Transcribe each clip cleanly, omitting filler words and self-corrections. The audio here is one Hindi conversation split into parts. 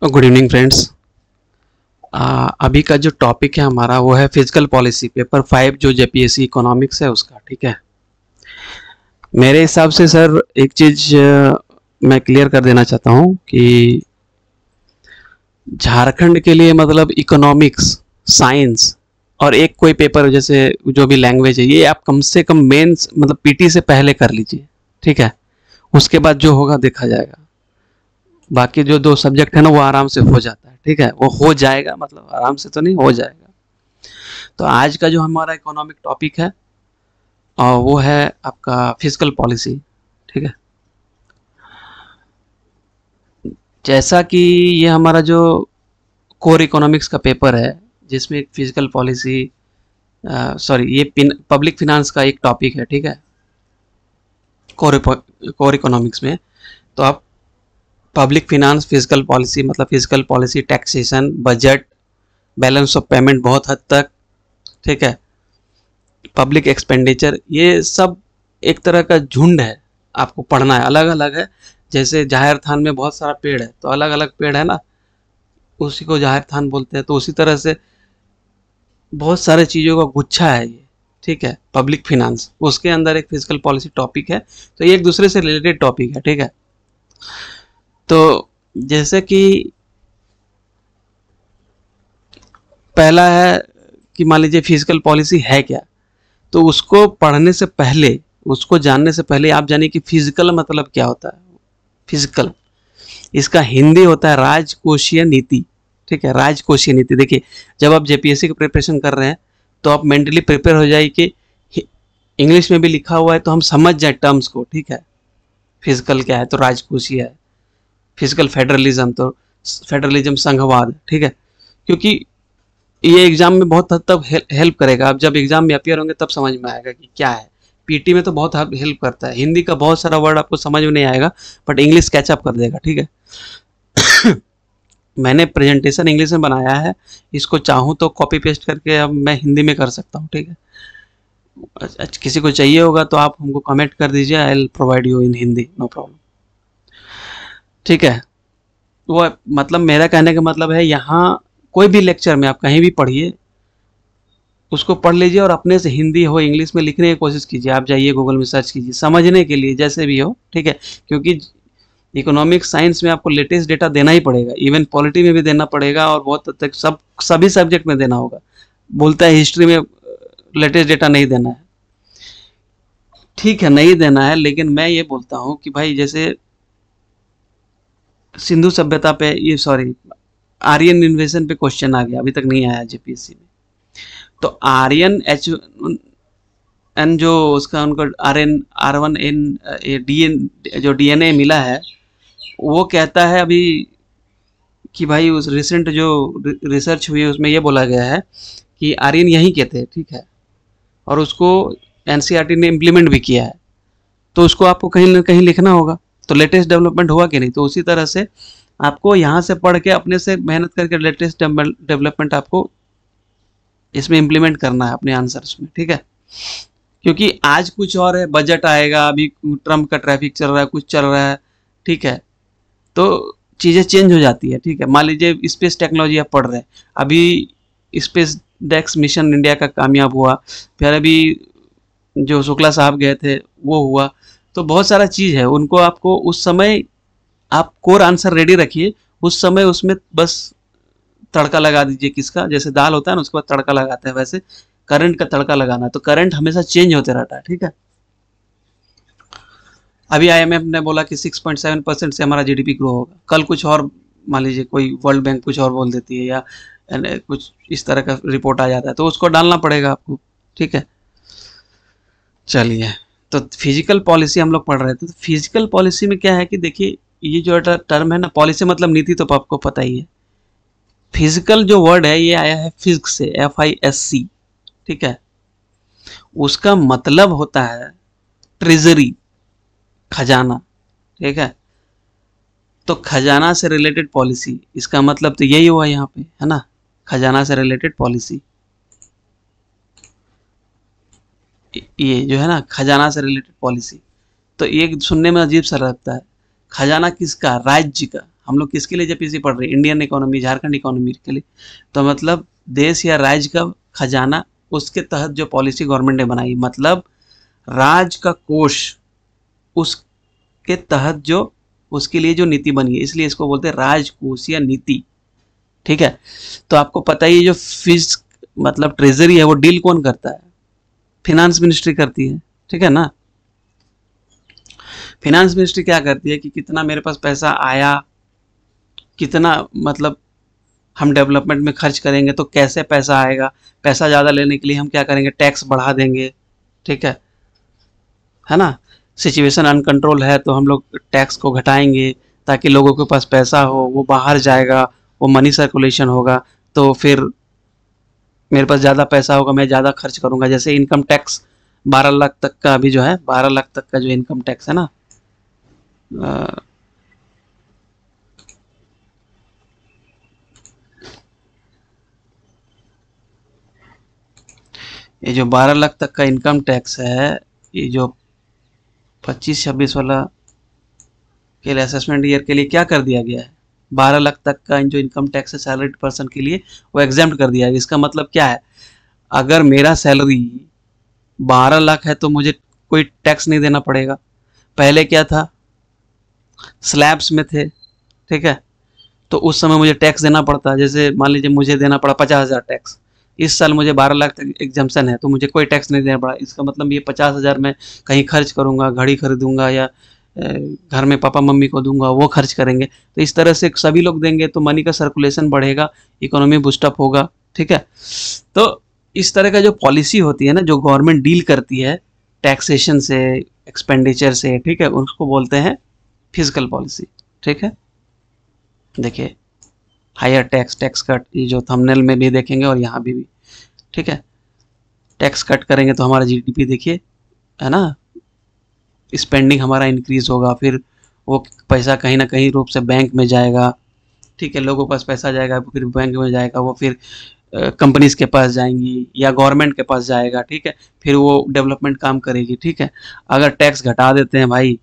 Good evening friends. अभी का जो टॉपिक है हमारा वो है फिजिकल पॉलिसी पेपर 5 जो जेपीएससी इकोनॉमिक्स है उसका। ठीक है, मेरे हिसाब से सर एक चीज़ मैं क्लियर कर देना चाहता हूँ कि झारखंड के लिए मतलब इकोनॉमिक्स, साइंस और एक कोई पेपर जैसे जो भी लैंग्वेज है ये आप कम से कम मेंस मतलब पीटी से पहले कर लीजिए। ठीक है, उसके बाद जो होगा देखा जाएगा। बाकी जो दो सब्जेक्ट है ना वो आराम से हो जाता है। ठीक है, वो हो जाएगा मतलब आराम से तो नहीं, हो जाएगा। तो आज का जो हमारा इकोनॉमिक टॉपिक है और वो है आपका फिजिकल पॉलिसी। ठीक है, जैसा कि ये हमारा जो कोर इकोनॉमिक्स का पेपर है जिसमें फिजिकल पॉलिसी सॉरी ये पब्लिक फिनांस का एक टॉपिक है। ठीक है, कोर इकोनॉमिक्स में तो आप पब्लिक फिनांस, फिजिकल पॉलिसी मतलब physical policy, taxation, budget, balance of payment बहुत हद तक, ठीक है, पब्लिक एक्सपेंडिचर, ये सब एक तरह का झुंड है, आपको पढ़ना है। अलग अलग है, जैसे जाहिर थान में बहुत सारा पेड़ है तो अलग अलग पेड़ है ना, उसी को जाहिर थान बोलते हैं। तो उसी तरह से बहुत सारे चीज़ों का गुच्छा है ये। ठीक है, पब्लिक फिनांस उसके अंदर एक फिजिकल पॉलिसी टॉपिक है, तो ये एक दूसरे से रिलेटेड टॉपिक है। ठीक है, तो जैसे कि पहला है कि मान लीजिए फिजिकल पॉलिसी है क्या, तो उसको पढ़ने से पहले, उसको जानने से पहले आप जानिए कि फिजिकल मतलब क्या होता है। फिजिकल, इसका हिंदी होता है राजकोषीय नीति। ठीक है, राजकोषीय नीति। देखिए, जब आप जेपीएससी की प्रिपरेशन कर रहे हैं तो आप मेंटली प्रिपेयर हो जाइए कि इंग्लिश में भी लिखा हुआ है तो हम समझ जाए टर्म्स को। ठीक है, फिजिकल क्या है तो राजकोषीय है, फिजिकल फेडरलिज्म तो फेडरलिज्म संघवाद। ठीक है, क्योंकि ये एग्जाम में बहुत हद तक हेल्प करेगा। आप जब एग्जाम में अपियर होंगे तब समझ में आएगा कि क्या है। पीटी में तो बहुत हेल्प करता है, हिंदी का बहुत सारा वर्ड आपको समझ में नहीं आएगा बट इंग्लिश कैचअप कर देगा। ठीक है मैंने प्रेजेंटेशन इंग्लिश में बनाया है, इसको चाहूँ तो कॉपी पेस्ट करके अब मैं हिंदी में कर सकता हूँ। ठीक है, किसी को चाहिए होगा तो आप हमको कमेंट कर दीजिए, I will provide you in Hindi, no problem. ठीक है, वो मतलब मेरा कहने का मतलब है यहाँ कोई भी लेक्चर में आप कहीं भी पढ़िए, उसको पढ़ लीजिए और अपने से हिंदी हो इंग्लिश में लिखने की कोशिश कीजिए। आप जाइए गूगल में सर्च कीजिए समझने के लिए जैसे भी हो। ठीक है, क्योंकि इकोनॉमिक्स साइंस में आपको लेटेस्ट डेटा देना ही पड़ेगा, इवन पॉलिटी में भी देना पड़ेगा और बहुत हद तक सभी सब्जेक्ट में देना होगा। बोलता है हिस्ट्री में लेटेस्ट डेटा नहीं देना है, ठीक है नहीं देना है, लेकिन मैं ये बोलता हूँ कि भाई जैसे सिंधु सभ्यता पे, ये सॉरी आर्यन इन्वेजन पे क्वेश्चन आ गया, अभी तक नहीं आया जेपीएससी में। तो आर्यन एन जो उसका उनको R1N जो डीएनए मिला है, वो कहता है अभी कि भाई उस रिसेंट जो रिसर्च हुई है उसमें ये बोला गया है कि आर्यन यहीं के थे। ठीक है, और उसको एनसीईआरटी ने इम्प्लीमेंट भी किया है, तो उसको आपको कहीं ना कहीं लिखना होगा। तो लेटेस्ट डेवलपमेंट हुआ कि नहीं, तो उसी तरह से आपको यहाँ से पढ़ के अपने से मेहनत करके लेटेस्ट डेवलपमेंट आपको इसमें इम्प्लीमेंट करना है अपने आंसर्स में। ठीक है, क्योंकि आज कुछ और है, बजट आएगा, अभी ट्रम्प का ट्रैफिक चल रहा है, कुछ चल रहा है। ठीक है, तो चीज़ें चेंज हो जाती है। ठीक है, मान लीजिए स्पेस टेक्नोलॉजी आप पढ़ रहे हैं, अभी स्पेस डेक्स मिशन इंडिया का कामयाब हुआ, फिर अभी जो शुक्ला साहब गए थे वो हुआ, तो बहुत सारा चीज़ है। उनको आपको उस समय आप कोर आंसर रेडी रखिए, उस समय उसमें बस तड़का लगा दीजिए। किसका, जैसे दाल होता है ना उसके बाद तड़का लगाते हैं, वैसे करंट का तड़का लगाना है। तो करंट हमेशा चेंज होते रहता है। ठीक है, अभी आईएमएफ ने बोला कि 6.7% से हमारा जीडीपी ग्रो होगा, कल कुछ और मान लीजिए कोई वर्ल्ड बैंक कुछ और बोल देती है या कुछ इस तरह का रिपोर्ट आ जाता है, तो उसको डालना पड़ेगा आपको। ठीक है, चलिए, तो फिजिकल पॉलिसी हम लोग पढ़ रहे थे। तो फिजिकल पॉलिसी में क्या है कि देखिए, ये जो टर्म है ना, पॉलिसी मतलब नीति, तो आपको पता ही है। फिजिकल जो वर्ड है ये आया है फिजिक्स से, FISC। ठीक है, उसका मतलब होता है ट्रेजरी, खजाना। ठीक है, तो खजाना से रिलेटेड पॉलिसी, इसका मतलब तो यही हुआ यहाँ पे, है ना, खजाना से रिलेटेड पॉलिसी। ये जो है ना खजाना से रिलेटेड पॉलिसी, तो ये सुनने में अजीब सा लगता है। खजाना किसका, राज्य का, हम लोग किसके लिए जेपीसी पढ़ रहे हैं? इंडियन इकोनॉमी, झारखंड इकोनॉमी के लिए। तो मतलब देश या राज्य का खजाना, उसके तहत जो पॉलिसी गवर्नमेंट ने बनाई, मतलब राज्य का कोष, उसके तहत जो उसके लिए जो नीति बनी है, इसलिए इसको बोलते हैं राजकोषीय नीति। ठीक है। तो आपको पता ही है जो फीस मतलब ट्रेजरी है वो डील कौन करता है? फिनांस मिनिस्ट्री करती है। ठीक है ना। फिनांस मिनिस्ट्री क्या करती है कि कितना मेरे पास पैसा आया, कितना मतलब हम डेवलपमेंट में खर्च करेंगे तो कैसे पैसा आएगा, पैसा ज़्यादा लेने के लिए हम क्या करेंगे, टैक्स बढ़ा देंगे। ठीक है ना। सिचुएशन अनकंट्रोल है तो हम लोग टैक्स को घटाएंगे ताकि लोगों के पास पैसा हो, वो बाहर जाएगा, वो मनी सर्कुलेशन होगा, तो फिर मेरे पास ज़्यादा पैसा होगा, मैं ज़्यादा खर्च करूंगा। जैसे इनकम टैक्स 12 लाख तक का अभी जो है, 12 लाख तक का जो इनकम टैक्स है ना, ये जो 12 लाख तक का इनकम टैक्स है, ये जो 25-26 वाला के लिए असेसमेंट ईयर के लिए क्या कर दिया गया है, 12 लाख तक का जो इनकम टैक्स है सैलरीड पर्सन के लिए, वो एग्जाम्प्ट कर दिया है। इसका मतलब क्या है, अगर मेरा सैलरी 12 लाख है तो मुझे कोई टैक्स नहीं देना पड़ेगा। पहले क्या था, स्लैब्स में थे। ठीक है। तो उस समय मुझे टैक्स देना पड़ता, जैसे मान लीजिए मुझे देना पड़ा 50,000 टैक्स। इस साल मुझे 12 लाख तक एग्जाम्पशन है तो मुझे कोई टैक्स नहीं देना पड़ा। इसका मतलब ये 50,000 मैं कहीं खर्च करूंगा, घड़ी खरीदूंगा या घर में पापा मम्मी को दूंगा, वो खर्च करेंगे। तो इस तरह से सभी लोग देंगे तो मनी का सर्कुलेशन बढ़ेगा, इकोनॉमी बूस्टअप होगा। ठीक है। तो इस तरह का जो पॉलिसी होती है ना, जो गवर्नमेंट डील करती है टैक्सेशन से, एक्सपेंडिचर से, ठीक है, उसको बोलते हैं फिजिकल पॉलिसी। ठीक है। देखिए, हायर टैक्स, टैक्स कट, ये जो थंबनेल में भी देखेंगे और यहाँ भी। ठीक है। टैक्स कट करेंगे तो हमारा जीडीपी देखिए, है ना, स्पेंडिंग हमारा इंक्रीज होगा, फिर वो पैसा कहीं ना कहीं रूप से बैंक में जाएगा। ठीक है। लोगों के पास पैसा जाएगा, फिर बैंक में जाएगा, वो फिर कंपनीज के पास जाएंगी या गवर्नमेंट के पास जाएगा। ठीक है। फिर वो डेवलपमेंट काम करेगी। ठीक है। अगर टैक्स घटा देते हैं भाई,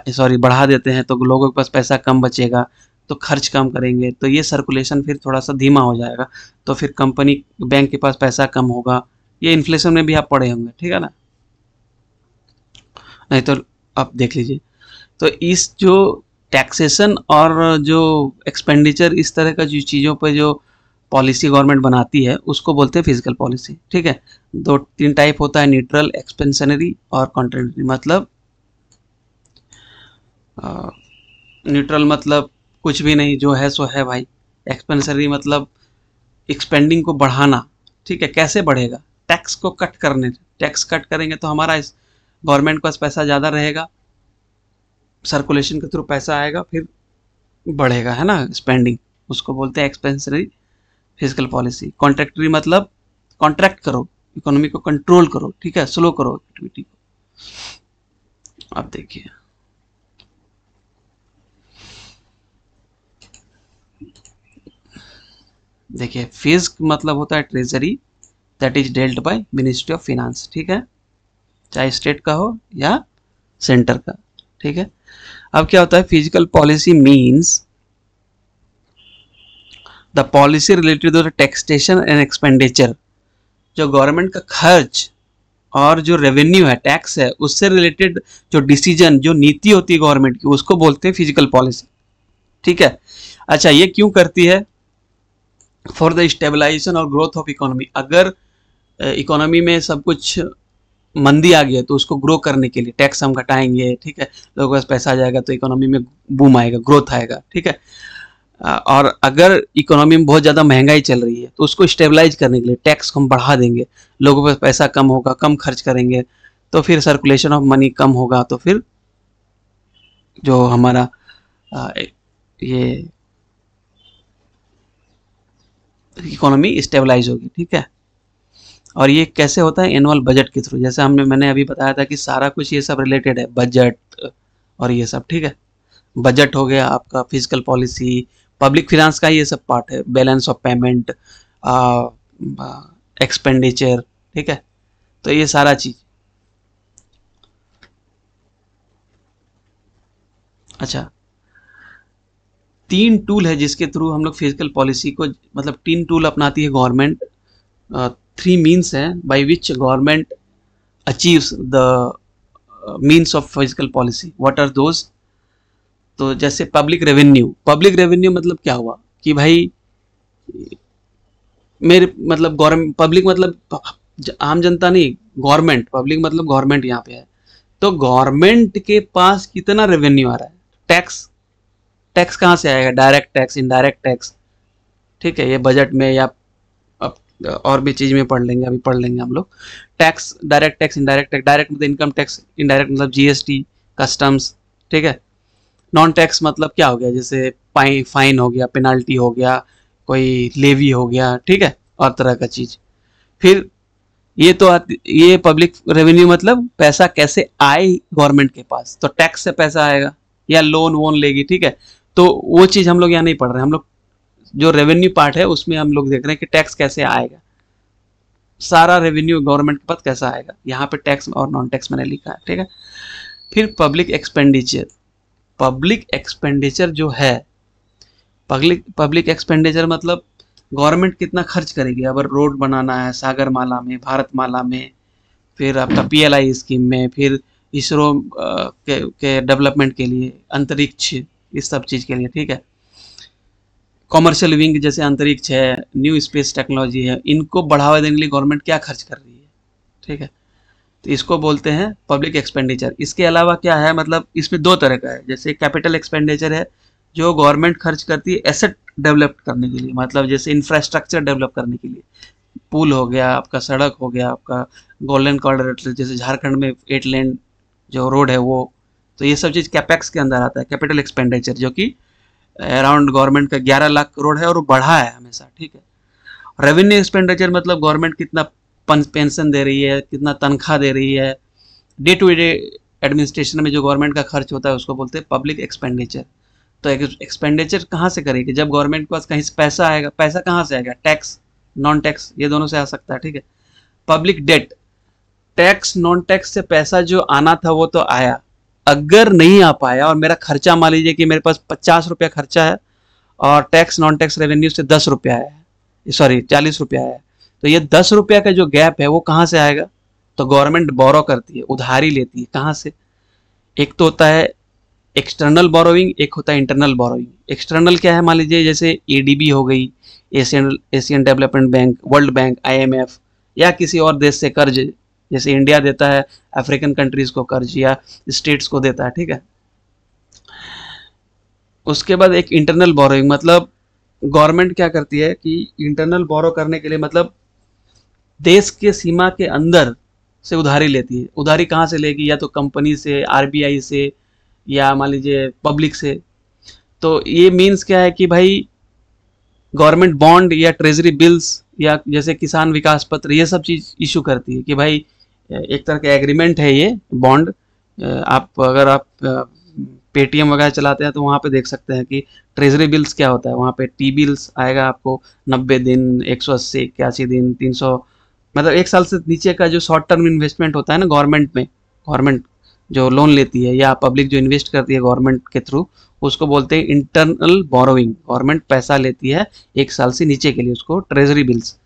सॉरी बढ़ा देते हैं, तो लोगों के पास पैसा कम बचेगा, तो खर्च कम करेंगे, तो ये सर्कुलेशन फिर थोड़ा सा धीमा हो जाएगा, तो फिर कंपनी बैंक के पास पैसा कम होगा। ये इन्फ्लेशन में भी आप पढ़े होंगे। ठीक है ना। नहीं तो आप देख लीजिए। तो इस जो टैक्सेशन और जो एक्सपेंडिचर, इस तरह का जो चीज़ों पर जो पॉलिसी गवर्नमेंट बनाती है उसको बोलते हैं फिजिकल पॉलिसी। ठीक है। 2-3 टाइप होता है, न्यूट्रल, एक्सपेंशनरी और कॉन्ट्रेक्टरी। मतलब न्यूट्रल मतलब कुछ भी नहीं, जो है सो है भाई। एक्सपेंशनरी मतलब एक्सपेंडिंग को बढ़ाना। ठीक है। कैसे बढ़ेगा, टैक्स को कट करने, टैक्स कट करेंगे तो हमारा इस गवर्नमेंट के पास पैसा ज़्यादा रहेगा, सर्कुलेशन के थ्रू पैसा आएगा, फिर बढ़ेगा, है ना, स्पेंडिंग। उसको बोलते हैं एक्सपेंशनरी फिजिकल पॉलिसी। कॉन्ट्रैक्टरी मतलब कॉन्ट्रैक्ट करो, इकोनॉमी को कंट्रोल करो। ठीक है। स्लो करो एक्टिविटी को। अब देखिए, देखिए फिस्क मतलब होता है treasury, that is dealt by ministry of finance. ठीक है। चाहे स्टेट का हो या सेंटर का। ठीक है। अब क्या होता है, physical policy means the policy related to the taxation and expenditure. जो गवर्नमेंट का खर्च और जो रेवेन्यू है, टैक्स है, उससे रिलेटेड जो डिसीजन, जो नीति होती है गवर्नमेंट की, उसको बोलते हैं फिजिकल पॉलिसी। ठीक है। अच्छा, ये क्यों करती है? फॉर द स्टेबलाइजेशन और ग्रोथ ऑफ इकोनॉमी। अगर इकोनॉमी में सब कुछ मंदी आ गई है तो उसको ग्रो करने के लिए टैक्स हम घटाएंगे। ठीक है। लोगों के पास पैसा आ जाएगा तो इकोनॉमी में बूम आएगा, ग्रोथ आएगा। ठीक है। और अगर इकोनॉमी में बहुत ज़्यादा महंगाई चल रही है तो उसको स्टेबलाइज करने के लिए टैक्स हम बढ़ा देंगे, लोगों के पास पैसा कम होगा, कम खर्च करेंगे, तो फिर सर्कुलेशन ऑफ मनी कम होगा, तो फिर जो हमारा ये इकोनॉमी स्टेबलाइज होगी। ठीक है। और ये कैसे होता है, एनुअल बजट के थ्रू। जैसे मैंने अभी बताया था कि सारा कुछ ये सब रिलेटेड है, बजट और ये सब। ठीक है। बजट हो गया आपका, फिजिकल पॉलिसी, पब्लिक फिनांस का ये सब पार्ट है, बैलेंस ऑफ पेमेंट, एक्सपेंडिचर। ठीक है। तो ये सारा चीज। अच्छा, तीन टूल है जिसके थ्रू हम लोग फिजिकल पॉलिसी को, मतलब तीन टूल अपनाती है गवर्नमेंट, थ्री मीन्स हैं by which government achieves the means of physical policy. What are those? तो जैसे पब्लिक रेवेन्यू मतलब क्या हुआ कि भाई मेरे मतलब गवर्नमेंट, पब्लिक मतलब आम जनता नहीं, गवर्नमेंट, पब्लिक मतलब गवर्नमेंट यहाँ पे है। तो गवर्नमेंट के पास कितना रेवेन्यू आ रहा है? टैक्स। टैक्स कहाँ से आएगा? डायरेक्ट टैक्स, इनडायरेक्ट टैक्स, ठीक है, ये बजट में या अब और भी चीज में पढ़ लेंगे, अभी पढ़ लेंगे हम लोग। Tax, direct tax, indirect tax, direct मतलब इनकम टैक्स, इनडायरेक्ट मतलब जीएसटी, कस्टम्स, ठीक है। नॉन टैक्स मतलब क्या हो गया? जैसे फाइन हो गया, पेनाल्टी हो गया, कोई लेवी हो गया, ठीक है, और तरह का चीज। फिर ये पब्लिक रेवेन्यू मतलब पैसा कैसे आए गवर्नमेंट के पास, तो टैक्स से पैसा आएगा या लोन वोन लेगी, ठीक है। तो वो चीज हम लोग यहाँ नहीं पढ़ रहे हैं, हम लोग जो रेवेन्यू पार्ट है उसमें हम लोग देख रहे हैं कि टैक्स कैसे आएगा, सारा रेवेन्यू गवर्नमेंट के पास कैसा आएगा, यहाँ पे टैक्स और नॉन टैक्स मैंने लिखा है, ठीक है। फिर पब्लिक एक्सपेंडिचर। पब्लिक एक्सपेंडिचर जो है, पब्लिक एक्सपेंडिचर मतलब गवर्नमेंट कितना खर्च करेगी। अगर रोड बनाना है सागरमाला में, भारतमाला में, फिर आपका पीएलआई स्कीम में, फिर इसरो के डेवलपमेंट के लिए, अंतरिक्ष, इस सब चीज़ के लिए, ठीक है। कॉमर्शियल विंग जैसे अंतरिक्ष है, न्यू स्पेस टेक्नोलॉजी है, इनको बढ़ावा देने के लिए गवर्नमेंट क्या खर्च कर रही है, ठीक है। तो इसको बोलते हैं पब्लिक एक्सपेंडिचर। इसके अलावा क्या है, मतलब इसमें दो तरह का है। जैसे कैपिटल एक्सपेंडिचर है जो गवर्नमेंट खर्च करती है एसेट डेवलप करने के लिए, मतलब जैसे इंफ्रास्ट्रक्चर डेवलप करने के लिए, पुल हो गया आपका, सड़क हो गया आपका, गोल्डन कॉरिडोर जैसे झारखंड में 8 लेन जो रोड है वो, तो ये सब चीज़ कैपेक्स के अंदर आता है, कैपिटल एक्सपेंडिचर, जो कि अराउंड गवर्नमेंट का 11 लाख करोड़ है और वो बढ़ा है हमेशा, ठीक है। रेवेन्यू एक्सपेंडिचर मतलब गवर्नमेंट कितना पेंशन दे रही है, कितना तनख्वाह दे रही है, डे टू डे एडमिनिस्ट्रेशन में जो गवर्नमेंट का खर्च होता है उसको बोलते हैं पब्लिक एक्सपेंडिचर। तो एक्सपेंडिचर कहाँ से करेगी? जब गवर्नमेंट के पास कहीं से पैसा आएगा। पैसा कहाँ से आएगा? टैक्स, नॉन टैक्स, ये दोनों से आ सकता है, ठीक है। Public date, tax non tax से पैसा जो आना था वो तो आया, अगर नहीं आ पाया और मेरा खर्चा मान लीजिए कि मेरे पास 50 रुपया खर्चा है और टैक्स नॉन टैक्स रेवेन्यू से 10 रुपया है, सॉरी 40 रुपया है, तो ये 10 रुपया का जो गैप है वो कहाँ से आएगा? तो गवर्नमेंट बोरो करती है, उधारी लेती है। कहाँ से? एक तो होता है एक्सटर्नल बोरोइंग, एक होता है इंटरनल बोरोइंग। एक्सटर्नल क्या है? मान लीजिए जैसे एडीबी हो गई, Asian development bank, world bank, IMF, या किसी और देश से कर्ज, जैसे इंडिया देता है अफ्रीकन कंट्रीज को कर्ज या स्टेट्स को देता है, ठीक है। उसके बाद एक इंटरनल बोरोइंग, मतलब गवर्नमेंट क्या करती है कि इंटरनल बोरो करने के लिए मतलब देश के सीमा के अंदर से उधारी लेती है। उधारी कहाँ से लेगी? या तो कंपनी से, आरबीआई से, या मान लीजिए पब्लिक से। तो ये मीन्स क्या है कि भाई गवर्नमेंट बॉन्ड या ट्रेजरी बिल्स या जैसे किसान विकास पत्र, ये सब चीज़ इशू करती है कि भाई एक तरह का एग्रीमेंट है ये बॉन्ड। आप अगर आप पेटीएम वगैरह चलाते हैं तो वहाँ पे देख सकते हैं कि ट्रेजरी बिल्स क्या होता है। वहाँ पे टी बिल्स आएगा आपको 90 दिन, 180, 81 दिन, 300, मतलब 1 साल से नीचे का जो शॉर्ट टर्म इन्वेस्टमेंट होता है ना गवर्नमेंट में, गवर्नमेंट जो लोन लेती है या पब्लिक जो इन्वेस्ट करती है गवर्नमेंट के थ्रू, उसको बोलते हैं इंटरनल बोरोइंग। गवर्नमेंट पैसा लेती है 1 साल से नीचे के लिए, उसको ट्रेजरी बिल्स।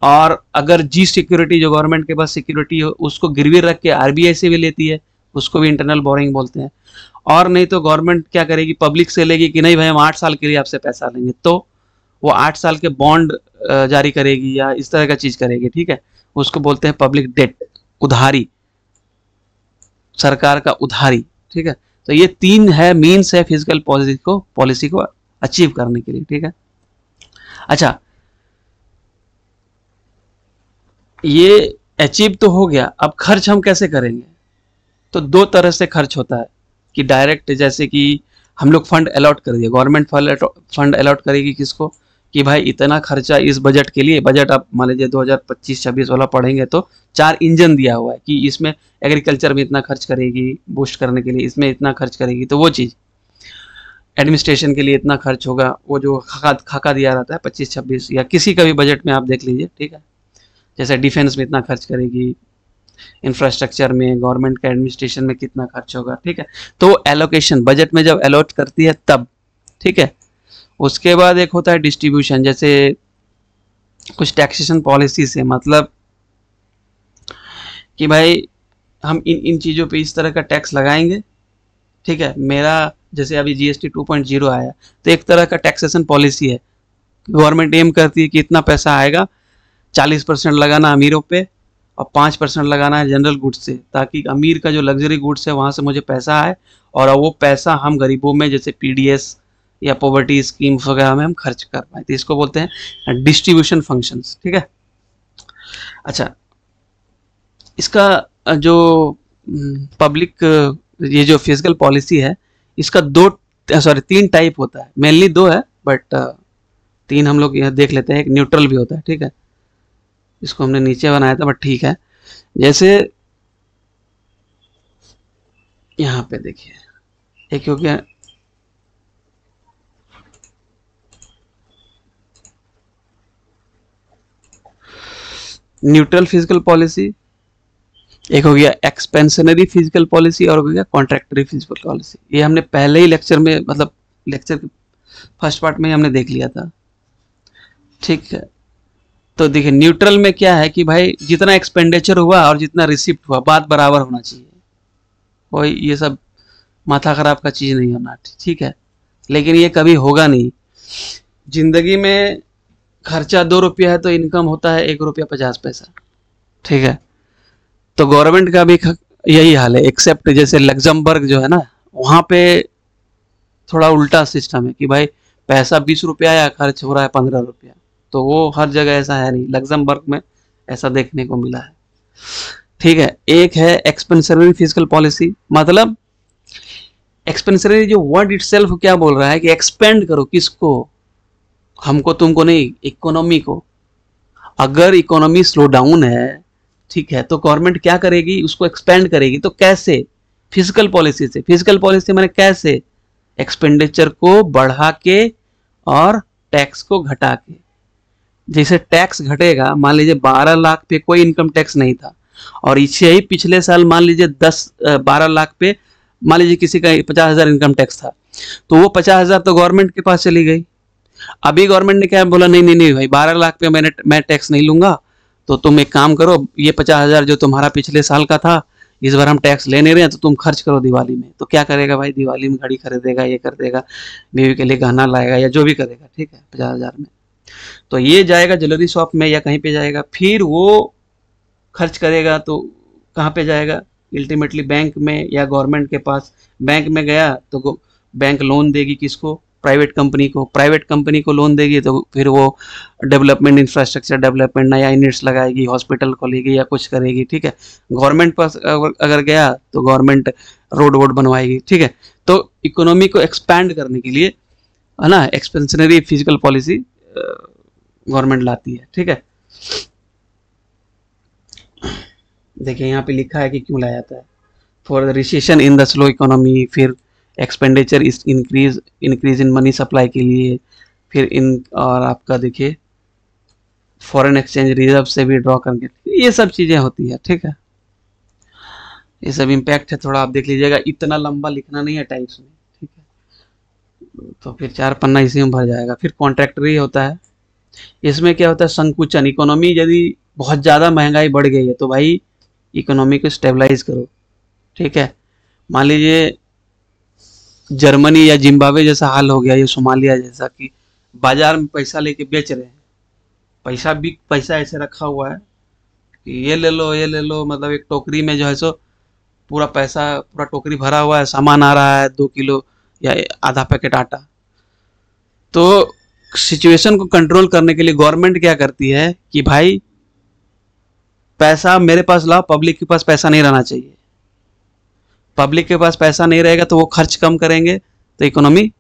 और अगर जी सिक्योरिटी जो गवर्नमेंट के पास सिक्योरिटी हो उसको गिरवी रख के आरबीआई से भी लेती है, उसको भी इंटरनल बोरोइंग बोलते हैं। और नहीं तो गवर्नमेंट क्या करेगी, पब्लिक से लेगी कि नहीं भाई हम 8 साल के लिए आपसे पैसा लेंगे, तो वो 8 साल के बॉन्ड जारी करेगी या इस तरह का चीज करेगी, ठीक है। उसको बोलते हैं पब्लिक डेट, उधारी, सरकार का उधारी, ठीक है। तो ये 3 है मीन्स है फिजिकल पॉलिसी को अचीव करने के लिए, ठीक है। अच्छा, ये अचीव तो हो गया, अब खर्च हम कैसे करेंगे? तो 2 तरह से खर्च होता है कि डायरेक्ट, जैसे कि हम लोग फंड अलॉट कर दिए, गवर्नमेंट फंड अलॉट करेगी किसको कि भाई इतना खर्चा इस बजट के लिए। बजट आप मान लीजिए 2025-26 वाला पढ़ेंगे तो 4 इंजन दिया हुआ है कि इसमें एग्रीकल्चर में इतना खर्च करेगी बूस्ट करने के लिए, इसमें इतना खर्च करेगी, तो वो चीज़ एडमिनिस्ट्रेशन के लिए इतना खर्च होगा, वो जो खाका दिया रहता है 25-26 या किसी का भी बजट में आप देख लीजिए, ठीक है। जैसे डिफेंस में इतना खर्च करेगी, इंफ्रास्ट्रक्चर में, गवर्नमेंट का एडमिनिस्ट्रेशन में कितना खर्च होगा, ठीक है। तो एलोकेशन बजट में जब अलॉट करती है तब, ठीक है। उसके बाद एक होता है डिस्ट्रीब्यूशन, जैसे कुछ टैक्सेशन पॉलिसी से मतलब कि भाई हम इन इन चीज़ों पे इस तरह का टैक्स लगाएंगे, ठीक है। मेरा जैसे अभी जीएसटी 2.0 आया, तो एक तरह का टैक्सेशन पॉलिसी है। गवर्नमेंट एम करती है कि इतना पैसा आएगा, 40% लगाना अमीरों पे और 5% लगाना है जनरल गुड्स से, ताकि अमीर का जो लग्जरी गुड्स है वहाँ से मुझे पैसा आए और वो पैसा हम गरीबों में जैसे पीडीएस या पॉवर्टी स्कीम्स वगैरह में हम खर्च कर पाए। तो इसको बोलते हैं डिस्ट्रीब्यूशन फंक्शंस, ठीक है। अच्छा, इसका जो पब्लिक ये जो फिजिकल पॉलिसी है, इसका तीन टाइप होता है। मेनली दो है, बट तीन हम लोग यहाँ देख लेते हैं। एक न्यूट्रल भी होता है, ठीक है। इसको हमने नीचे बनाया था, बट ठीक है। जैसे यहाँ पे देखिए, एक हो गया न्यूट्रल फिजिकल पॉलिसी, एक हो गया एक्सपेंशनरी फिजिकल पॉलिसी और हो गया कॉन्ट्रैक्टरी फिजिकल पॉलिसी। ये हमने पहले ही लेक्चर में, मतलब लेक्चर के फर्स्ट पार्ट में ही हमने देख लिया था, ठीक है। तो देखिए न्यूट्रल में क्या है कि भाई जितना एक्सपेंडिचर हुआ और जितना रिसिप्ट हुआ, बात बराबर होना चाहिए। कोई ये सब माथा खराब का चीज़ नहीं होना, ठीक है। लेकिन ये कभी होगा नहीं। जिंदगी में खर्चा 2 रुपया है तो इनकम होता है 1 रुपया 50 पैसा, ठीक है। तो गवर्नमेंट का भी यही हाल है, एक्सेप्ट जैसे लग्जमबर्ग जो है ना, वहाँ पे थोड़ा उल्टा सिस्टम है कि भाई पैसा 20 रुपया या खर्च हो रहा है 15 रुपया। तो वो हर जगह ऐसा है नहीं, लग्जमबर्ग में ऐसा देखने को मिला है, ठीक है। एक है एक्सपेंशनरी फिजिकल पॉलिसी, मतलब एक्सपेंशनरी जो वर्ड इटसेल्फ क्या बोल रहा है कि एक्सपेंड करो, किसको? हमको तुमको नहीं, इकोनॉमी को। अगर इकोनॉमी स्लो डाउन है, ठीक है, तो गवर्नमेंट क्या करेगी? उसको एक्सपेंड करेगी। तो कैसे? फिजिकल पॉलिसी से। फिजिकल पॉलिसी मैंने कैसे? एक्सपेंडिचर को बढ़ा के और टैक्स को घटा के। जैसे टैक्स घटेगा, मान लीजिए 12 लाख पे कोई इनकम टैक्स नहीं था और इसे ही पिछले साल मान लीजिए 12 लाख पे मान लीजिए किसी का 50,000 इनकम टैक्स था, तो वो 50,000 तो गवर्नमेंट के पास चली गई। अभी गवर्नमेंट ने क्या बोला? नहीं नहीं नहीं भाई, 12 लाख पे मैं टैक्स नहीं लूंगा, तो तुम एक काम करो, ये 50,000 जो तुम्हारा पिछले साल का था, इस बार हम टैक्स ले नहीं रहे हैं, तो तुम खर्च करो दिवाली में। तो क्या करेगा भाई? दिवाली में घड़ी खरीदेगा, ये कर देगा, बीवी के लिए गहना लाएगा या जो भी करेगा, ठीक है, 50,000 में। तो ये जाएगा ज्वेलरी शॉप में या कहीं पे जाएगा, फिर वो खर्च करेगा तो कहाँ पे जाएगा? अल्टीमेटली बैंक में या गवर्नमेंट के पास। बैंक में गया तो बैंक लोन देगी किसको? प्राइवेट कंपनी को। प्राइवेट कंपनी को लोन देगी तो फिर वो डेवलपमेंट, इंफ्रास्ट्रक्चर डेवलपमेंट, नया यूनिट्स लगाएगी, हॉस्पिटल खोलेगी या कुछ करेगी, ठीक है। गवर्नमेंट पास अगर गया तो गवर्नमेंट रोड वोड बनवाएगी, ठीक है। तो इकोनॉमी को एक्सपैंड करने के लिए, है ना, एक्सपेंशनरी फिजिकल पॉलिसी गवर्नमेंट लाती है, ठीक है। देखिए यहाँ पे लिखा है कि क्यों लाया जाता है। For the recession in the slow economy, फिर expenditure is increase in money supply के लिए, फिर और आपका देखिए फॉरेन एक्सचेंज रिजर्व से भी ड्रॉ करके, ये सब चीज़ें होती है, ठीक है। ये सब इम्पैक्ट है, थोड़ा आप देख लीजिएगा, इतना लंबा लिखना नहीं है टाइप्स में, ठीक है। तो फिर 4 पन्ना इसी में भर जाएगा। फिर कॉन्ट्रैक्टरी होता है, इसमें क्या होता है? संकुचन। इकोनॉमी यदि बहुत ज़्यादा महंगाई बढ़ गई है तो भाई इकोनॉमी को स्टेबलाइज करो, ठीक है। मान लीजिए जर्मनी या जिम्बाब्वे जैसा हाल हो गया, ये सोमालिया जैसा, कि बाजार में पैसा लेके बेच रहे हैं, पैसा ऐसे रखा हुआ है कि ये ले लो, ये ले लो, मतलब एक टोकरी में जो है सो पूरा पैसा, पूरा टोकरी भरा हुआ है, सामान आ रहा है 2 किलो या आधा पैकेट आटा। तो सिचुएशन को कंट्रोल करने के लिए गवर्नमेंट क्या करती है कि भाई पैसा मेरे पास लाओ, पब्लिक के पास पैसा नहीं रहना चाहिए। पब्लिक के पास पैसा नहीं रहेगा तो वो खर्च कम करेंगे, तो इकोनॉमी,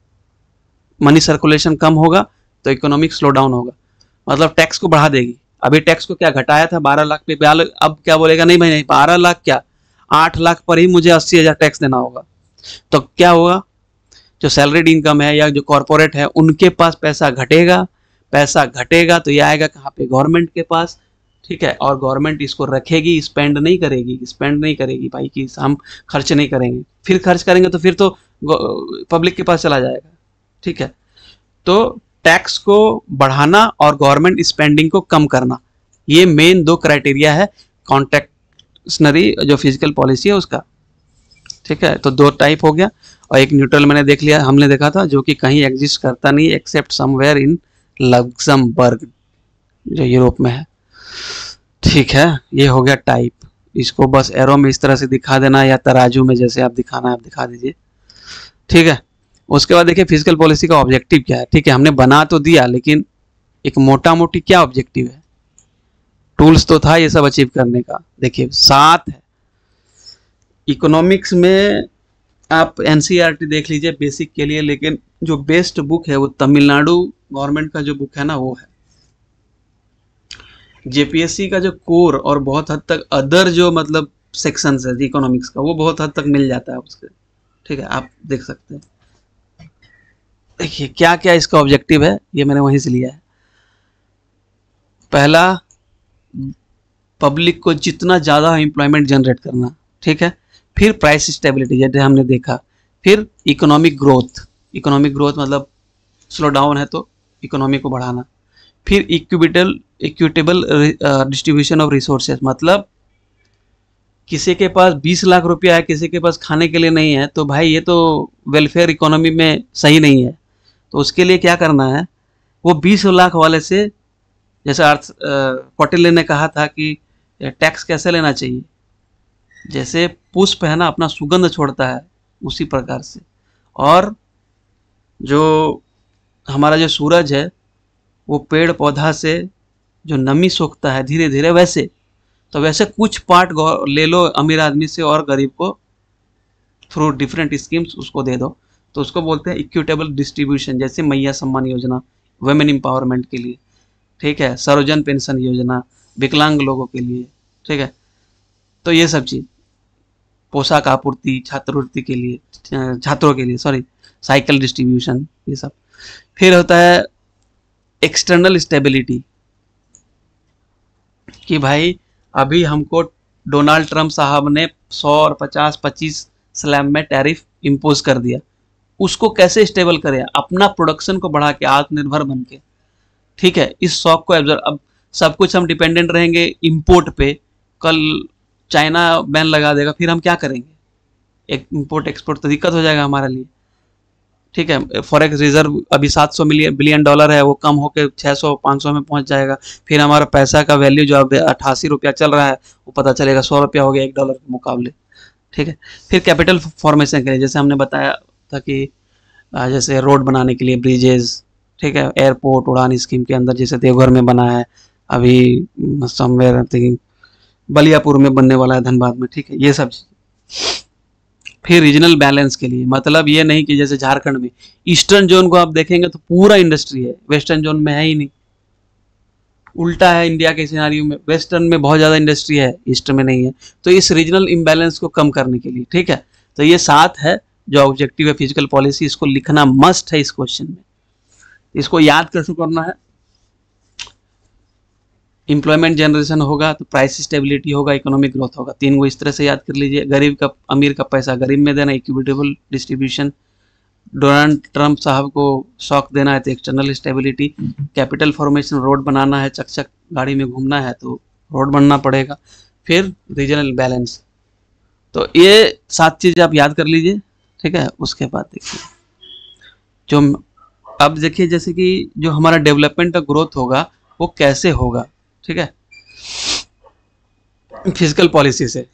मनी सर्कुलेशन कम होगा, तो इकोनॉमिक स्लो डाउन होगा, मतलब टैक्स को बढ़ा देगी। अभी टैक्स को क्या घटाया था 12 लाख पे, अब क्या बोलेगा? नहीं भाई नहीं, 12 लाख क्या, 8 लाख पर ही मुझे 80,000 टैक्स देना होगा। तो क्या होगा? जो सैलरीड इनकम है या जो कॉरपोरेट है, उनके पास पैसा घटेगा। पैसा घटेगा तो ये आएगा कहाँ पे? गवर्नमेंट के पास, ठीक है। और गवर्नमेंट इसको रखेगी, स्पेंड नहीं करेगी भाई, कि हम खर्च नहीं करेंगे। फिर खर्च करेंगे तो फिर तो पब्लिक के पास चला जाएगा, ठीक है। तो टैक्स को बढ़ाना और गवर्नमेंट स्पेंडिंग को कम करना, ये मेन दो क्राइटेरिया है कॉन्ट्रैक्शनरी जो फिजिकल पॉलिसी है उसका। ठीक है, तो दो टाइप हो गया, और एक न्यूट्रल मैंने देख लिया, हमने देखा था, जो कि कहीं एग्जिस्ट करता नहीं एक्सेप्ट समवेयर इन लग्जमबर्ग जो यूरोप में है। ठीक है, ये हो गया टाइप। इसको बस एरो में इस तरह से दिखा देना या तराजू में जैसे आप दिखाना है आप दिखा दीजिए। ठीक है, उसके बाद देखिए फिजिकल पॉलिसी का ऑब्जेक्टिव क्या है। ठीक है, हमने बना तो दिया, लेकिन एक मोटा मोटी क्या ऑब्जेक्टिव है, टूल्स तो था ये सब अचीव करने का। देखिए 7 है। इकोनॉमिक्स में आप एनसीईआरटी देख लीजिए बेसिक के लिए, लेकिन जो बेस्ट बुक है वो तमिलनाडु गवर्नमेंट का जो बुक है ना वो है। जेपीएससी का जो कोर और बहुत हद तक अदर जो मतलब सेक्शंस है इकोनॉमिक्स का वो बहुत हद तक मिल जाता है उसके। ठीक है, आप देख सकते हैं। देखिए क्या क्या इसका ऑब्जेक्टिव है, ये मैंने वहीं से लिया है। पहला, पब्लिक को जितना ज़्यादा एम्प्लॉयमेंट जनरेट करना। ठीक है, फिर प्राइस स्टेबिलिटी जैसे हमने देखा, फिर इकोनॉमिक ग्रोथ। इकोनॉमिक ग्रोथ मतलब स्लो डाउन है तो इकोनॉमी को बढ़ाना। फिर इक्विटेबल डिस्ट्रीब्यूशन ऑफ रिसोर्सेज, मतलब किसी के पास 20 लाख रुपया है, किसी के पास खाने के लिए नहीं है, तो भाई ये तो वेलफेयर इकोनॉमी में सही नहीं है। तो उसके लिए क्या करना है, वो 20 लाख वाले से, जैसे कौटिल्य ने कहा था कि टैक्स कैसे लेना चाहिए, जैसे पुष्प है ना अपना सुगंध छोड़ता है उसी प्रकार से, और जो हमारा जो सूरज है वो पेड़ पौधा से जो नमी सोखता है धीरे धीरे, वैसे तो वैसे कुछ पार्ट ले लो अमीर आदमी से और गरीब को थ्रू डिफरेंट स्कीम्स उसको दे दो, तो उसको बोलते हैं इक्विटेबल डिस्ट्रीब्यूशन। जैसे मैया सम्मान योजना वुमेन एम्पावरमेंट के लिए, ठीक है, सर्वजन पेंशन योजना विकलांग लोगों के लिए। ठीक है, तो ये सब चीज़, पोशाक आपूर्ति छात्रवृत्ति के लिए, छात्रों के लिए सॉरी, साइकिल डिस्ट्रीब्यूशन, ये सब। फिर होता है एक्सटर्नल स्टेबिलिटी, कि भाई अभी हमको डोनाल्ड ट्रंप साहब ने 100 और 50, 25 स्लैब में टैरिफ इम्पोज कर दिया, उसको कैसे स्टेबल करें, अपना प्रोडक्शन को बढ़ा के आत्मनिर्भर बन के। ठीक है, इस शॉक को एब्जॉर्ब, अब सब कुछ हम डिपेंडेंट रहेंगे इंपोर्ट पे, कल चाइना बैन लगा देगा, फिर हम क्या करेंगे, एक इंपोर्ट एक्सपोर्ट तो दिक्कत हो जाएगा हमारे लिए। ठीक है, फॉरेक्स रिजर्व अभी 700 बिलियन डॉलर है, वो कम होकर 600 500 में पहुंच जाएगा, फिर हमारा पैसा का वैल्यू जो अब 88 रुपया चल रहा है वो पता चलेगा 100 रुपया हो गया $1 के मुकाबले। ठीक है, फिर कैपिटल फॉर्मेशन के लिए जैसे हमने बताया था कि जैसे रोड बनाने के लिए ब्रिजेज, ठीक है, एयरपोर्ट उड़ान स्कीम के अंदर जैसे देवघर में बना है, अभी समवेयर थिंकिंग बलियापुर में बनने वाला है धनबाद में। ठीक है, ये सब। फिर रीजनल बैलेंस के लिए, मतलब ये नहीं कि जैसे झारखंड में ईस्टर्न जोन को आप देखेंगे तो पूरा इंडस्ट्री है, वेस्टर्न जोन में है ही नहीं, उल्टा है इंडिया के सिनारियो में, वेस्टर्न में बहुत ज़्यादा इंडस्ट्री है, ईस्ट में नहीं है। तो इस रीजनल इम्बैलेंस को कम करने के लिए, ठीक है, तो ये 7 है जो ऑब्जेक्टिव है फिजिकल पॉलिसी, इसको लिखना मस्ट है इस क्वेश्चन में। इसको याद कैसे करना है, एम्प्लॉयमेंट जनरेशन होगा तो प्राइस स्टेबिलिटी होगा, इकोनॉमिक ग्रोथ होगा, 3 को इस तरह से याद कर लीजिए। गरीब का अमीर का पैसा गरीब में देना, इक्विटेबल डिस्ट्रीब्यूशन, डोनाल्ड ट्रंप साहब को शॉक देना है तो external stability, capital formation, road बनाना है, चक गाड़ी में घूमना है तो रोड बनना पड़ेगा, फिर रीजनल बैलेंस। तो ये 7 चीज़ आप याद कर लीजिए। ठीक है, उसके बाद देखिए जो अब देखिए जैसे कि जो हमारा डेवलपमेंट का ग्रोथ होगा वो कैसे होगा, ठीक है, फिजिकल पॉलिसी से।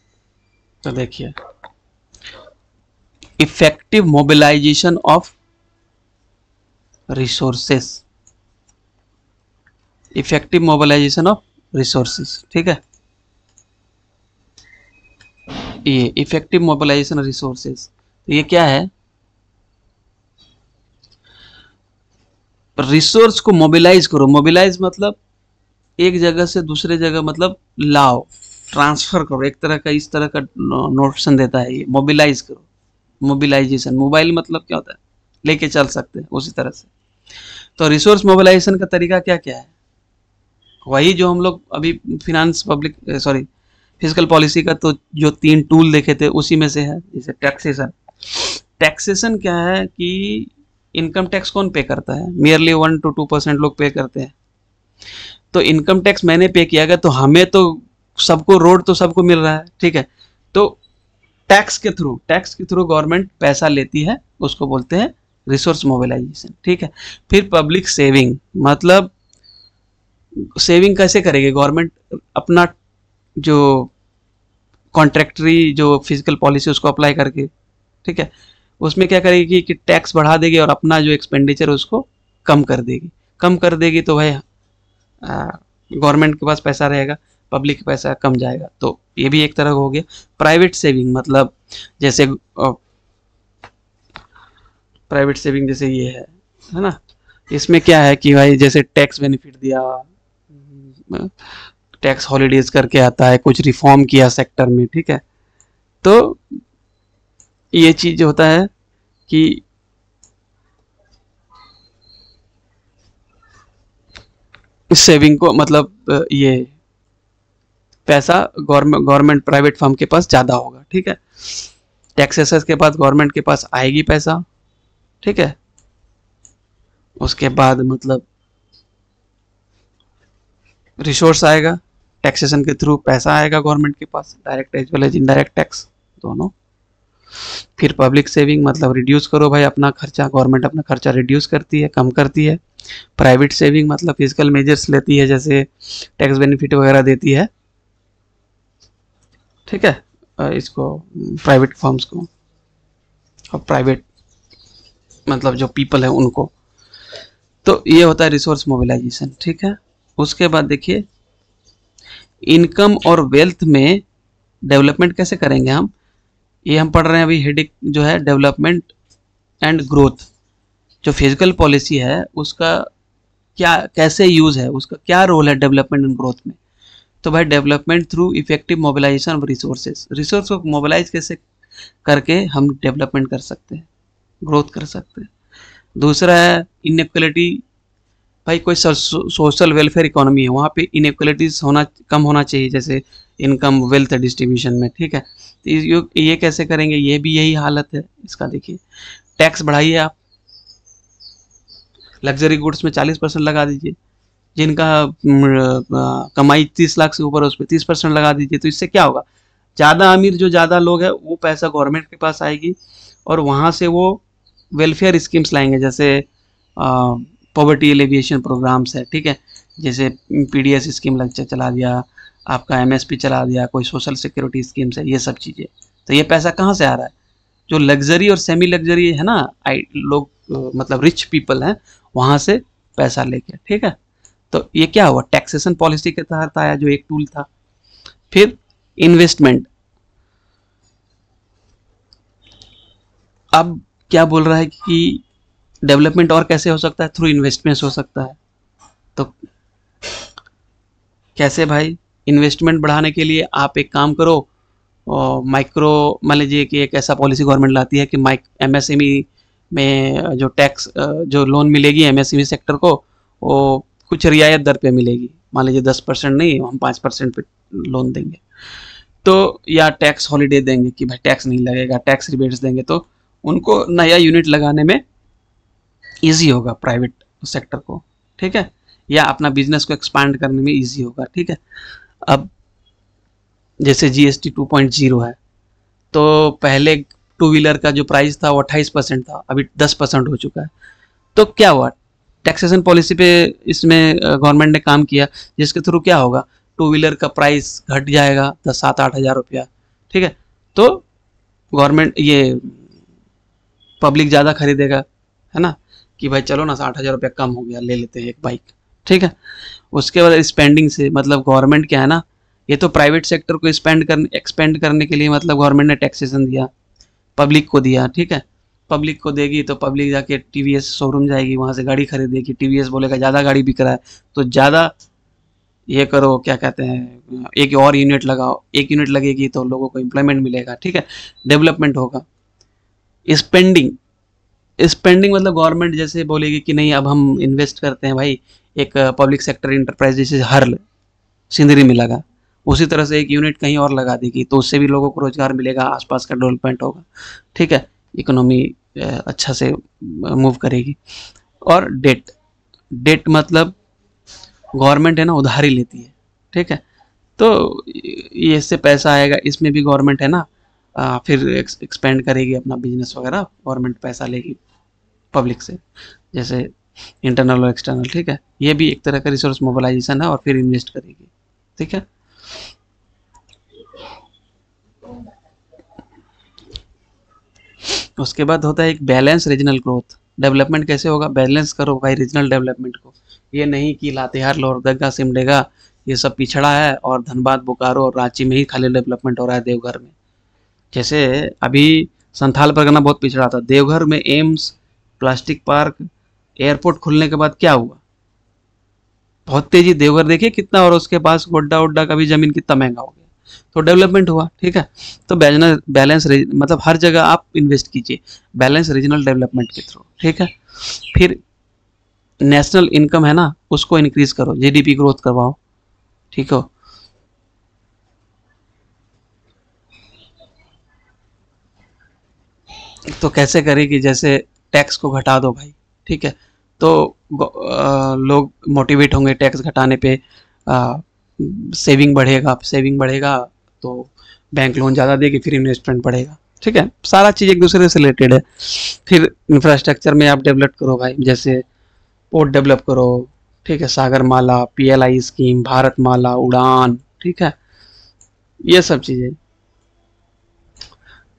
तो देखिए effective mobilization of resources, effective mobilization of resources, ठीक है, ये इफेक्टिव मोबिलाइजेशन ऑफ रिसोर्सेस, तो ये क्या है, रिसोर्स को मोबिलाइज करो। मोबिलाइज मतलब एक जगह से दूसरे जगह, मतलब लाओ, ट्रांसफर करो, एक तरह का इस तरह का नोटेशन देता है ये, मोबिलाइज करो, मोबिलाइजेशन। मोबाइल मतलब क्या होता है, लेके चल सकते हैं, उसी तरह से। तो रिसोर्स मोबिलाइजेशन का तरीका क्या क्या है, वही जो हम लोग अभी फिनांस फिजिकल पॉलिसी का तो जो 3 टूल देखे थे उसी में से है। जैसे टैक्सेशन, टैक्सेशन क्या है कि इनकम टैक्स कौन पे करता है? मियरली 1 to 2% लोग पे करते हैं। तो इनकम टैक्स मैंने पे किया गया, तो हमें तो सबको, रोड तो सबको मिल रहा है, ठीक है। तो टैक्स के थ्रू गवर्नमेंट पैसा लेती है, उसको बोलते हैं रिसोर्स मोबिलाइजेशन, ठीक है। फिर पब्लिक सेविंग, मतलब सेविंग कैसे करेगी गवर्नमेंट? अपना जो कॉन्ट्रैक्टरी जो फिजिकल पॉलिसी उसको अप्लाई करके, ठीक है। उसमें क्या करेगी कि टैक्स बढ़ा देगी और अपना जो एक्सपेंडिचर उसको कम कर देगी। तो भाई गवर्नमेंट के पास पैसा रहेगा, पब्लिक का पैसा कम जाएगा। तो ये भी एक तरह हो गया। प्राइवेट सेविंग मतलब जैसे ये है ना। इसमें क्या है कि भाई जैसे टैक्स बेनिफिट दिया, टैक्स हॉलीडेज करके आता है, कुछ रिफॉर्म किया सेक्टर में, ठीक है। तो ये चीज होता है कि इस सेविंग को मतलब ये पैसा गवर्नमेंट प्राइवेट फर्म के पास ज्यादा होगा, ठीक है। टैक्सेस के बाद गवर्नमेंट के पास आएगी पैसा, ठीक है। उसके बाद मतलब रिसोर्स आएगा, टैक्सेशन के थ्रू पैसा आएगा गवर्नमेंट के पास, direct as well as indirect tax दोनों। फिर पब्लिक सेविंग मतलब रिड्यूस करो भाई अपना खर्चा, गवर्नमेंट अपना खर्चा रिड्यूस करती है, कम करती है। प्राइवेट सेविंग मतलब फिजिकल मेजर्स लेती है, जैसे टैक्स बेनिफिट वगैरह देती है, ठीक है, इसको प्राइवेट फर्म्स को, और प्राइवेट मतलब जो पीपल है उनको। तो ये होता है रिसोर्स मोबिलाइजेशन, ठीक है। उसके बाद देखिए इनकम और वेल्थ में डेवलपमेंट कैसे करेंगे हम, ये हम पढ़ रहे हैं अभी हेडिंग जो है डेवलपमेंट एंड ग्रोथ। जो फिजिकल पॉलिसी है उसका क्या, कैसे यूज है, उसका क्या रोल है डेवलपमेंट एंड ग्रोथ में। तो भाई development through effective mobilization of resource को मोबिलाइज कैसे करके हम डेवलपमेंट कर सकते हैं, ग्रोथ कर सकते हैं। दूसरा है इनइक्वलिटी, भाई कोई सोशल वेलफेयर इकोनॉमी है, वहाँ पे इनइक्वलिटीज कम होना चाहिए, जैसे इनकम वेल्थ डिस्ट्रीब्यूशन में, ठीक है। तो ये कैसे करेंगे, ये भी यही हालत है इसका। देखिए टैक्स बढ़ाइए आप, लग्जरी गुड्स में 40% लगा दीजिए, जिनका कमाई 30 लाख से ऊपर है उस पर 30% लगा दीजिए। तो इससे क्या होगा, ज़्यादा अमीर जो ज़्यादा लोग हैं वो पैसा गवर्नमेंट के पास आएगी, और वहाँ से वो वेलफेयर स्कीम्स लाएंगे, जैसे पॉवर्टी एलिविएशन प्रोग्राम्स है, ठीक है। जैसे पीडीएस स्कीम चला दिया, आपका एमएसपी चला दिया, कोई सोशल सिक्योरिटी स्कीम्स है, ये सब चीज़ें। तो ये पैसा कहाँ से आ रहा है, जो लग्जरी और सेमी लग्जरी है ना, लोग मतलब रिच पीपल हैं, वहाँ से पैसा लेके, ठीक है। तो ये क्या हुआ, टैक्सेशन पॉलिसी के तहत आया, जो एक टूल था। फिर इन्वेस्टमेंट, अब क्या बोल रहा है कि डेवलपमेंट और कैसे हो सकता है, थ्रू इन्वेस्टमेंट हो सकता है। तो कैसे भाई, इन्वेस्टमेंट बढ़ाने के लिए आप एक काम करो, माइक्रो, मान लीजिए कि एक ऐसा पॉलिसी गवर्नमेंट लाती है कि एमएसएमई में जो टैक्स जो लोन मिलेगी एमएसएमई सेक्टर को, वो कुछ रियायत दर पे मिलेगी, मान लीजिए 10% नहीं, हम 5% पे लोन देंगे। तो या टैक्स हॉलीडे देंगे कि भाई टैक्स नहीं लगेगा, टैक्स रिबेट्स देंगे, तो उनको नया यूनिट लगाने में ईजी होगा प्राइवेट सेक्टर को, ठीक है, या अपना बिजनेस को एक्सपांड करने में ईजी होगा, ठीक है। अब जैसे जीएसटी 2.0 है, तो पहले टू व्हीलर का जो प्राइस था वो 28% था, अभी 10% हो चुका है। तो क्या हुआ, टैक्सेशन पॉलिसी पे इसमें गवर्नमेंट ने काम किया, जिसके थ्रू क्या होगा, टू व्हीलर का प्राइस घट जाएगा 7-8 हज़ार रुपया, ठीक है। तो गवर्नमेंट ये पब्लिक ज़्यादा खरीदेगा, है ना, कि भाई चलो ना 60,000 रुपया कम हो गया, ले लेते हैं एक बाइक, ठीक है। उसके बाद स्पेंडिंग से, मतलब गवर्नमेंट क्या है ना, ये तो प्राइवेट सेक्टर को एक्सपेंड करने के लिए मतलब गवर्नमेंट ने टैक्सेशन दिया, पब्लिक को दिया, ठीक है। पब्लिक को देगी तो पब्लिक जाके टीवीएस शोरूम जाएगी, वहाँ से गाड़ी खरीदेगी, टीवीएस बोलेगा ज़्यादा गाड़ी बिक रहा है तो ज़्यादा ये करो, क्या कहते हैं, एक और यूनिट लगाओ, एक यूनिट लगेगी तो लोगों को एम्प्लॉयमेंट मिलेगा, ठीक है, डेवलपमेंट होगा। स्पेंडिंग मतलब गवर्नमेंट जैसे बोलेगी कि नहीं अब हम इन्वेस्ट करते हैं भाई, एक पब्लिक सेक्टर इंटरप्राइज जैसे हर्ल सिंदरी में लगा, उसी तरह से एक यूनिट कहीं और लगा देगी, तो उससे भी लोगों को रोजगार मिलेगा, आसपास का डेवलपमेंट होगा, ठीक है। इकोनॉमी अच्छा से मूव करेगी। और डेट, डेट मतलब गवर्नमेंट है ना उधारी लेती है, ठीक है, तो ये इससे पैसा आएगा, इसमें भी गवर्नमेंट है ना फिर एक्सपेंड करेगी अपना बिजनेस वगैरह, गवर्नमेंट पैसा लेगी पब्लिक से, जैसे इंटरनल और एक्सटर्नल, ठीक है। ये भी एक तरह का रिसोर्स मोबिलाइजेशन है और फिर इन्वेस्ट करेगी, ठीक है। उसके बाद होता है एक बैलेंस रीजनल ग्रोथ। डेवलपमेंट कैसे होगा? बैलेंस करो भाई रीजनल डेवलपमेंट को। ये नहीं कि लातेहार, लोहरदगा, सिमडेगा ये सब पिछड़ा है और धनबाद, बोकारो और रांची में ही खाली डेवलपमेंट हो रहा है, देवघर में। जैसे अभी संथाल परगना बहुत पिछड़ा था, देवघर में एम्स, प्लास्टिक पार्क, एयरपोर्ट खुलने के बाद क्या हुआ? बहुत तेजी, देवघर देखिए कितना, और उसके पास गोड्डा वोड्डा का भी जमीन कितना महंगा हो गया, तो डेवलपमेंट हुआ, ठीक है। तो बैलेंस मतलब हर जगह आप इन्वेस्ट कीजिए बैलेंस रीजनल डेवलपमेंट के थ्रू, ठीक है। फिर नेशनल इनकम है ना उसको इंक्रीज करो, जीडीपी ग्रोथ करवाओ, ठीक हो। तो कैसे करेगी? जैसे टैक्स को घटा दो भाई, ठीक है, तो लोग मोटिवेट होंगे टैक्स घटाने पे, सेविंग बढ़ेगा, सेविंग बढ़ेगा तो बैंक लोन ज़्यादा देगी, फिर इन्वेस्टमेंट बढ़ेगा, ठीक है। सारा चीज़ एक दूसरे से रिलेटेड है। फिर इंफ्रास्ट्रक्चर में आप डेवलप करो भाई, जैसे पोर्ट डेवलप करो, ठीक है, सागरमाला, पीएलआई स्कीम, भारतमाला, उड़ान, ठीक है, ये सब चीज़ें।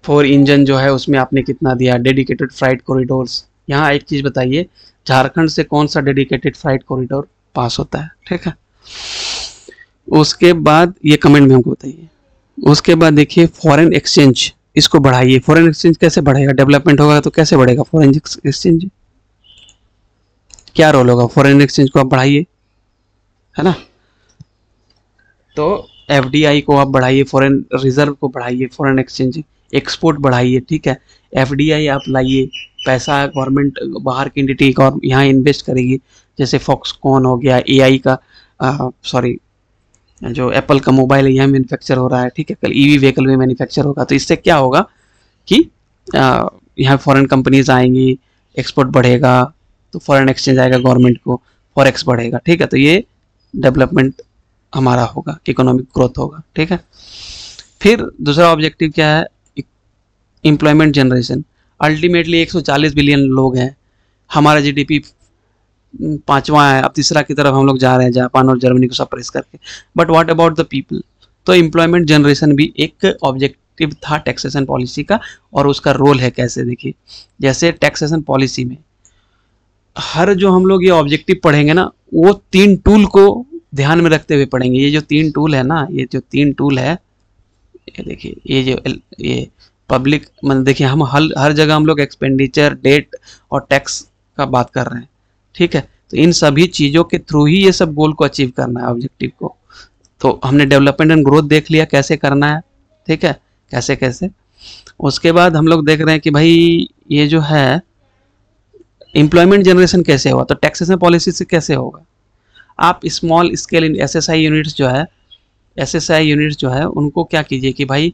फोर इंजन जो है उसमें आपने कितना दिया, डेडिकेटेड फ्राइट कॉरिडोर्स। यहाँ एक चीज़ बताइए, झारखंड से कौन सा डेडिकेटेड फ्राइट कॉरिडोर पास होता है, ठीक है। उसके बाद ये कमेंट में हमको बताइए। उसके बाद देखिए फॉरेन एक्सचेंज, इसको बढ़ाइए। फॉरेन एक्सचेंज कैसे बढ़ेगा? डेवलपमेंट होगा तो कैसे बढ़ेगा फॉरेन एक्सचेंज? क्या रोल होगा? फॉरेन एक्सचेंज को आप बढ़ाइए, है ना। तो एफडीआई को आप बढ़ाइए, फॉरेन रिजर्व को बढ़ाइए, फॉरेन एक्सचेंज, एक्सपोर्ट बढ़ाइए, ठीक है। एफडीआई आप लाइए, पैसा गवर्नमेंट बाहर की एंटिटी का और यहाँ इन्वेस्ट करेगी, जैसे फॉक्सकॉन हो गया, एआई का सॉरी जो एप्पल का मोबाइल है यहाँ मैन्युफैक्चर हो रहा है, ठीक है, कल ईवी व्हीकल में मैन्युफैक्चर होगा। तो इससे क्या होगा कि यहाँ फॉरेन कंपनीज आएंगी, एक्सपोर्ट बढ़ेगा, तो फॉरेन एक्सचेंज आएगा गवर्नमेंट को, फॉरेक्स बढ़ेगा, ठीक है। तो ये डेवलपमेंट हमारा होगा, इकोनॉमिक ग्रोथ होगा, ठीक है। फिर दूसरा ऑब्जेक्टिव क्या है? Employment generation. अल्टीमेटली 140 बिलियन लोग हैं, हमारा जीडीपी पांचवा है, अब तीसरा की तरफ हम लोग जा रहे हैं, जापान और जर्मनी को सरप्राइज करके। But what about the people? तो एम्प्लॉयमेंट जनरेशन भी एक ऑब्जेक्टिव था टैक्सेशन पॉलिसी का, और उसका रोल है कैसे, देखिए। जैसे टैक्सेशन पॉलिसी में हर जो हम लोग ये ऑब्जेक्टिव पढ़ेंगे ना, वो 3 टूल को ध्यान में रखते हुए पढ़ेंगे। ये जो 3 टूल है ना, ये जो 3 टूल है, ये देखिए, ये जो ये पब्लिक मतलब देखिए, हम हर जगह हम लोग एक्सपेंडिचर, डेट और टैक्स का बात कर रहे हैं, ठीक है। तो इन सभी चीज़ों के थ्रू ही ये सब गोल को अचीव करना है, ऑब्जेक्टिव को। तो हमने डेवलपमेंट एंड ग्रोथ देख लिया कैसे करना है, ठीक है, कैसे कैसे। उसके बाद हम लोग देख रहे हैं कि भाई ये जो है एम्प्लॉयमेंट जनरेशन कैसे होगा, तो टैक्सेशन पॉलिसी से कैसे होगा। आप स्मॉल स्केल एसएसआई यूनिट्स जो है, एसएसआई यूनिट्स जो है उनको क्या कीजिए कि भाई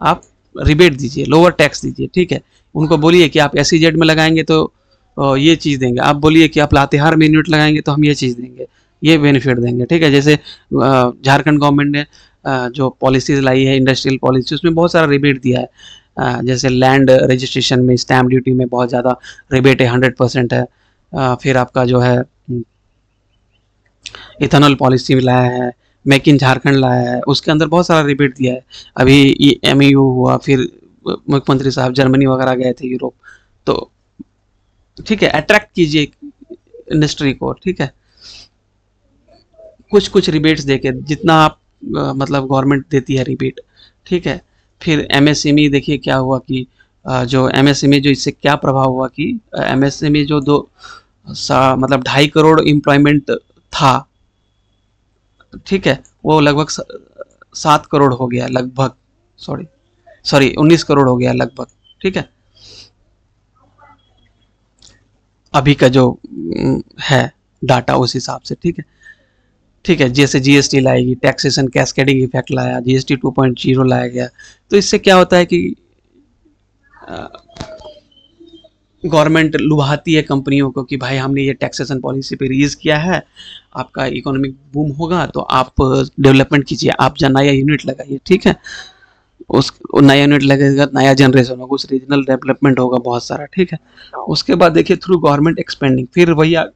आप रिबेट दीजिए, लोअर टैक्स दीजिए, ठीक है। उनको बोलिए कि आप एसईजेड में लगाएंगे तो ये चीज़ देंगे, आप बोलिए कि आप लातेहार में यूनिट लगाएंगे तो हम ये चीज़ देंगे, ये बेनिफिट देंगे, ठीक है। जैसे झारखंड गवर्नमेंट ने जो पॉलिसीज लाई है, इंडस्ट्रियल पॉलिसी, उसमें बहुत सारा रिबेट दिया है। जैसे लैंड रजिस्ट्रेशन में, स्टैम्प ड्यूटी में बहुत ज़्यादा रिबेट है, 100% है। फिर आपका जो है इथेनॉल पॉलिसी लाया है, मेक इन झारखंड लाया है, उसके अंदर बहुत सारा रिबेट दिया है। अभी एमईयू हुआ, फिर मुख्यमंत्री साहब जर्मनी वगैरह गए थे, यूरोप, तो ठीक है, अट्रैक्ट कीजिए इंडस्ट्री को, ठीक है। कुछ कुछ रिबेट्स देके, जितना आप मतलब गवर्नमेंट देती है रिबेट, ठीक है। फिर एमएसएमई देखिए क्या हुआ कि जो एमएसएमई जो इससे क्या प्रभाव हुआ कि एमएसएमई जो मतलब 2.5 करोड़ एम्प्लॉयमेंट था, ठीक है, वो लगभग 7 करोड़ हो गया लगभग, सॉरी 19 करोड़ हो गया लगभग, ठीक है, अभी का जो है डाटा उस हिसाब से, ठीक है, ठीक है। जैसे जीएसटी लाएगी, टैक्सेशन कैस्केडिंग इफेक्ट लाया, जीएसटी 2.0 लाया गया। तो इससे क्या होता है कि गवर्नमेंट लुभाती है कंपनियों को कि भाई हमने ये टैक्सेशन पॉलिसी पे रिलीज किया है, आपका इकोनॉमिक बूम होगा तो आप डेवलपमेंट कीजिए, आप नया यूनिट लगाइए, ठीक है। उस नया यूनिट लगेगा, नया जनरेशन होगा, उस रीजनल डेवलपमेंट होगा बहुत सारा, ठीक है। उसके बाद देखिए थ्रू गवर्नमेंट एक्सपेंडिंग, फिर भैया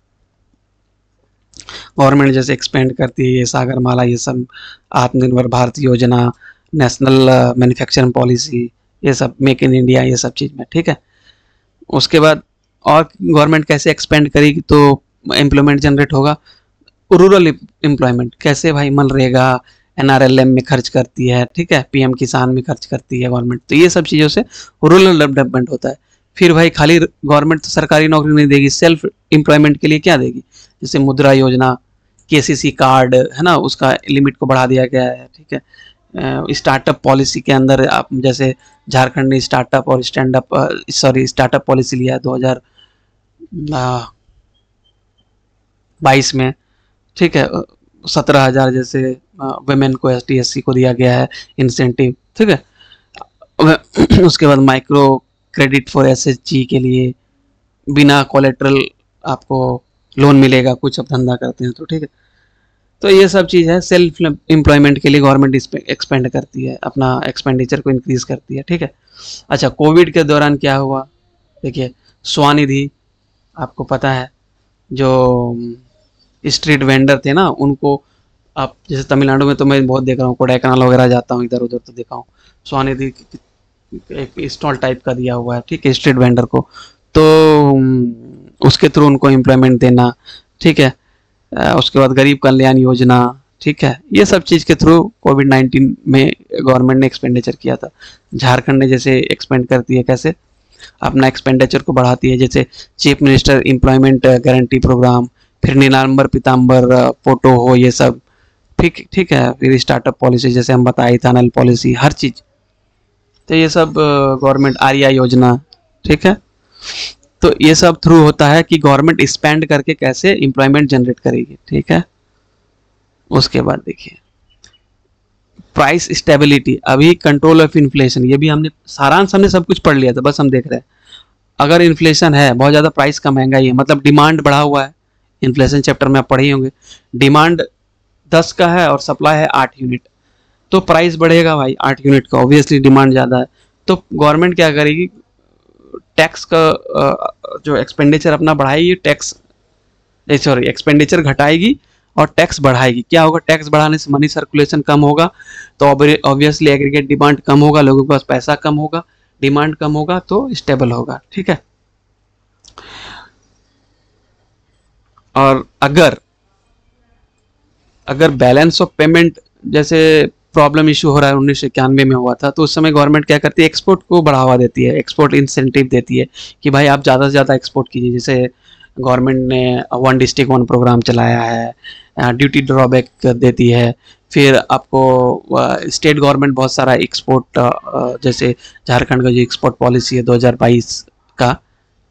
गवर्नमेंट जैसे एक्सपेंड करती है ये सागरमाला, ये सब आत्मनिर्भर भारत योजना, नेशनल मैन्युफैक्चरिंग पॉलिसी, ये सब मेक इन इंडिया, ये सब चीज़ में, ठीक है। उसके बाद और गवर्नमेंट कैसे एक्सपेंड करेगी तो एम्प्लॉयमेंट जनरेट होगा। रूरल एम्प्लॉयमेंट कैसे भाई, मनरेगा, एनआरएलएम में खर्च करती है, ठीक है, पीएम किसान में खर्च करती है गवर्नमेंट, तो ये सब चीज़ों से रूरल डेवलपमेंट होता है। फिर भाई खाली गवर्नमेंट तो सरकारी नौकरी नहीं देगी, सेल्फ एम्प्लॉयमेंट के लिए क्या देगी, जैसे मुद्रा योजना, केसीसी कार्ड है ना, उसका लिमिट को बढ़ा दिया गया है, ठीक है। स्टार्टअप पॉलिसी के अंदर आप जैसे झारखंड ने स्टार्टअप और स्टार्टअप पॉलिसी लिया है 2022 में, ठीक है। 17,000 जैसे वुमेन को, ST SC को दिया गया है इंसेंटिव, ठीक है। उसके बाद माइक्रो क्रेडिट फॉर SHG के लिए बिना कोलेट्रल आपको लोन मिलेगा, कुछ आप धंधा करते हैं तो, ठीक है। तो ये सब चीज़ है, सेल्फ एम्प्लॉयमेंट के लिए गवर्नमेंट एक्सपेंड करती है, अपना एक्सपेंडिचर को इंक्रीज करती है, ठीक है। अच्छा, कोविड के दौरान क्या हुआ, देखिए स्वनिधि, आपको पता है जो स्ट्रीट वेंडर थे ना, उनको आप जैसे तमिलनाडु में तो मैं बहुत देख रहा हूँ, कोडाईकनाल वगैरह जाता हूँ इधर उधर तो देखा हूँ, स्वनिधि एक स्टॉल टाइप का दिया हुआ है, ठीक है, स्ट्रीट वेंडर को, तो उसके थ्रू उनको एम्प्लॉयमेंट देना, ठीक है। उसके बाद गरीब कल्याण योजना, ठीक है, ये सब चीज़ के थ्रू कोविड-19 में गवर्नमेंट ने एक्सपेंडिचर किया था। झारखंड ने जैसे एक्सपेंड करती है, कैसे अपना एक्सपेंडिचर को बढ़ाती है, जैसे chief minister employment guarantee program, फिर नीलांबर पीताम्बर पोटो हो, ये सब, ठीक ठीक है। फिर स्टार्टअप पॉलिसी जैसे हम बताए, इथानल पॉलिसी, हर चीज़, तो ये सब गवर्नमेंट आर्या योजना, ठीक है। तो ये सब थ्रू होता है कि गवर्नमेंट स्पेंड करके कैसे एम्प्लॉयमेंट जनरेट करेगी, ठीक है। उसके बाद देखिए प्राइस स्टेबिलिटी, अभी कंट्रोल ऑफ इन्फ्लेशन, ये भी हमने सारांश, हमने सब कुछ पढ़ लिया था, बस हम देख रहे हैं। अगर इन्फ्लेशन है बहुत ज़्यादा, प्राइस का महंगाई है, मतलब डिमांड बढ़ा हुआ है, इन्फ्लेशन चैप्टर में आप पढ़े होंगे, डिमांड 10 का है और सप्लाई है 8 यूनिट, तो प्राइस बढ़ेगा भाई 8 यूनिट का, ऑब्वियसली डिमांड ज़्यादा है। तो गवर्नमेंट क्या करेगी, टैक्स का जो एक्सपेंडिचर अपना बढ़ाएगी, एक्सपेंडिचर घटाएगी और टैक्स बढ़ाएगी। क्या होगा, टैक्स बढ़ाने से मनी सर्कुलेशन कम होगा, तो ऑब्वियसली एग्रीगेट डिमांड कम होगा, लोगों के पास पैसा कम होगा, डिमांड कम होगा तो स्टेबल होगा, ठीक है। और अगर बैलेंस ऑफ पेमेंट जैसे प्रॉब्लम इशू हो रहा है, 1991 में हुआ था, तो उस समय गवर्नमेंट क्या करती है, एक्सपोर्ट को बढ़ावा देती है, एक्सपोर्ट इंसेंटिव देती है कि भाई आप ज़्यादा से ज़्यादा एक्सपोर्ट कीजिए। जैसे गवर्नमेंट ने 1 डिस्ट्रिक्ट 1 प्रोग्राम चलाया है, ड्यूटी ड्रॉबैक देती है, फिर आपको स्टेट गवर्नमेंट बहुत सारा एक्सपोर्ट, जैसे झारखंड का जो एक्सपोर्ट पॉलिसी है 2022 का,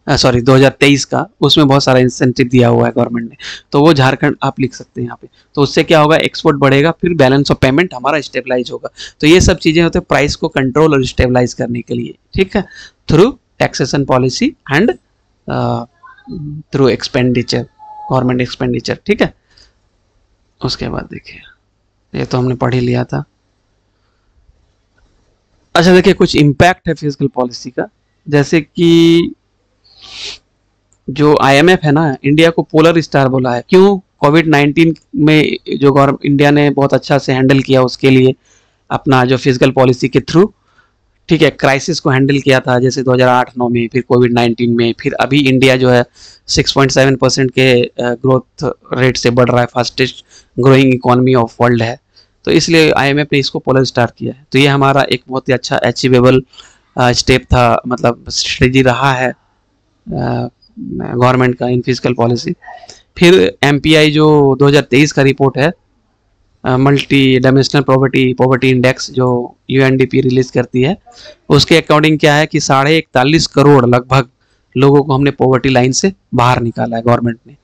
2023 का, उसमें बहुत सारा इंसेंटिव दिया हुआ है गवर्नमेंट ने, तो वो झारखंड आप लिख सकते हैं यहाँ पे। तो उससे क्या होगा, एक्सपोर्ट बढ़ेगा, फिर बैलेंस ऑफ पेमेंट हमारा स्टेबलाइज होगा। तो ये सब चीज़ें होते हैं प्राइस को कंट्रोल और स्टेबलाइज करने के लिए, ठीक है, through taxation policy and through expenditure, government expenditure, ठीक है। उसके बाद देखिए, ये तो हमने पढ़ ही लिया था। अच्छा देखिए, कुछ इम्पैक्ट है फिजिकल पॉलिसी का, जैसे कि जो IMF है ना, इंडिया को पोलर स्टार बोला है, क्यों, कोविड-19 में जो इंडिया ने बहुत अच्छा से हैंडल किया, उसके लिए अपना जो फिजिकल पॉलिसी के थ्रू, ठीक है, क्राइसिस को हैंडल किया था, जैसे 2008-9 में, फिर कोविड-19 में, फिर अभी इंडिया जो है 6.7% के ग्रोथ रेट से बढ़ रहा है, fastest growing economy of world है, तो इसलिए IMF ने इसको पोलर स्टार किया है। तो ये हमारा एक बहुत ही अच्छा अचीवेबल स्टेप था, मतलब स्ट्रेटजी रहा है गवर्नमेंट का इन फिजिकल पॉलिसी। फिर MPI जो 2023 का रिपोर्ट है, मल्टी डायमेंशनल पॉवर्टी इंडेक्स, जो UNDP रिलीज करती है, उसके अकॉर्डिंग क्या है कि 41.5 करोड़ लगभग लोगों को हमने पॉवर्टी लाइन से बाहर निकाला है गवर्नमेंट ने।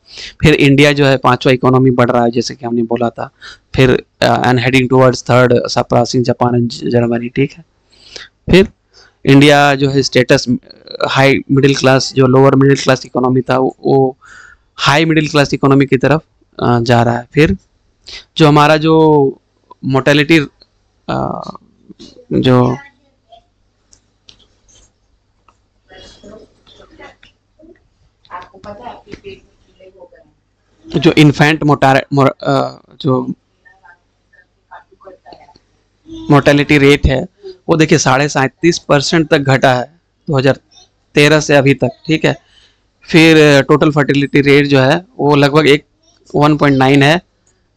फिर इंडिया जो है 5वां इकोनॉमी बढ़ रहा है, जैसे कि हमने बोला था, फिर and heading towards 3rd, surpassing Japan and Germany, ठीक है। फिर इंडिया जो है स्टेटस हाई मिडिल क्लास, जो लोअर मिडिल क्लास इकोनॉमी था वो हाई मिडिल क्लास इकोनॉमी की तरफ जा रहा है। फिर जो हमारा जो मोर्टेलिटी जो जो इन्फेंट जो मोर्टेलिटी रेट है वो देखिए 37.5% तक घटा है 2013 से अभी तक, ठीक है। फिर टोटल फर्टिलिटी रेट जो है वो लगभग 1.9 है,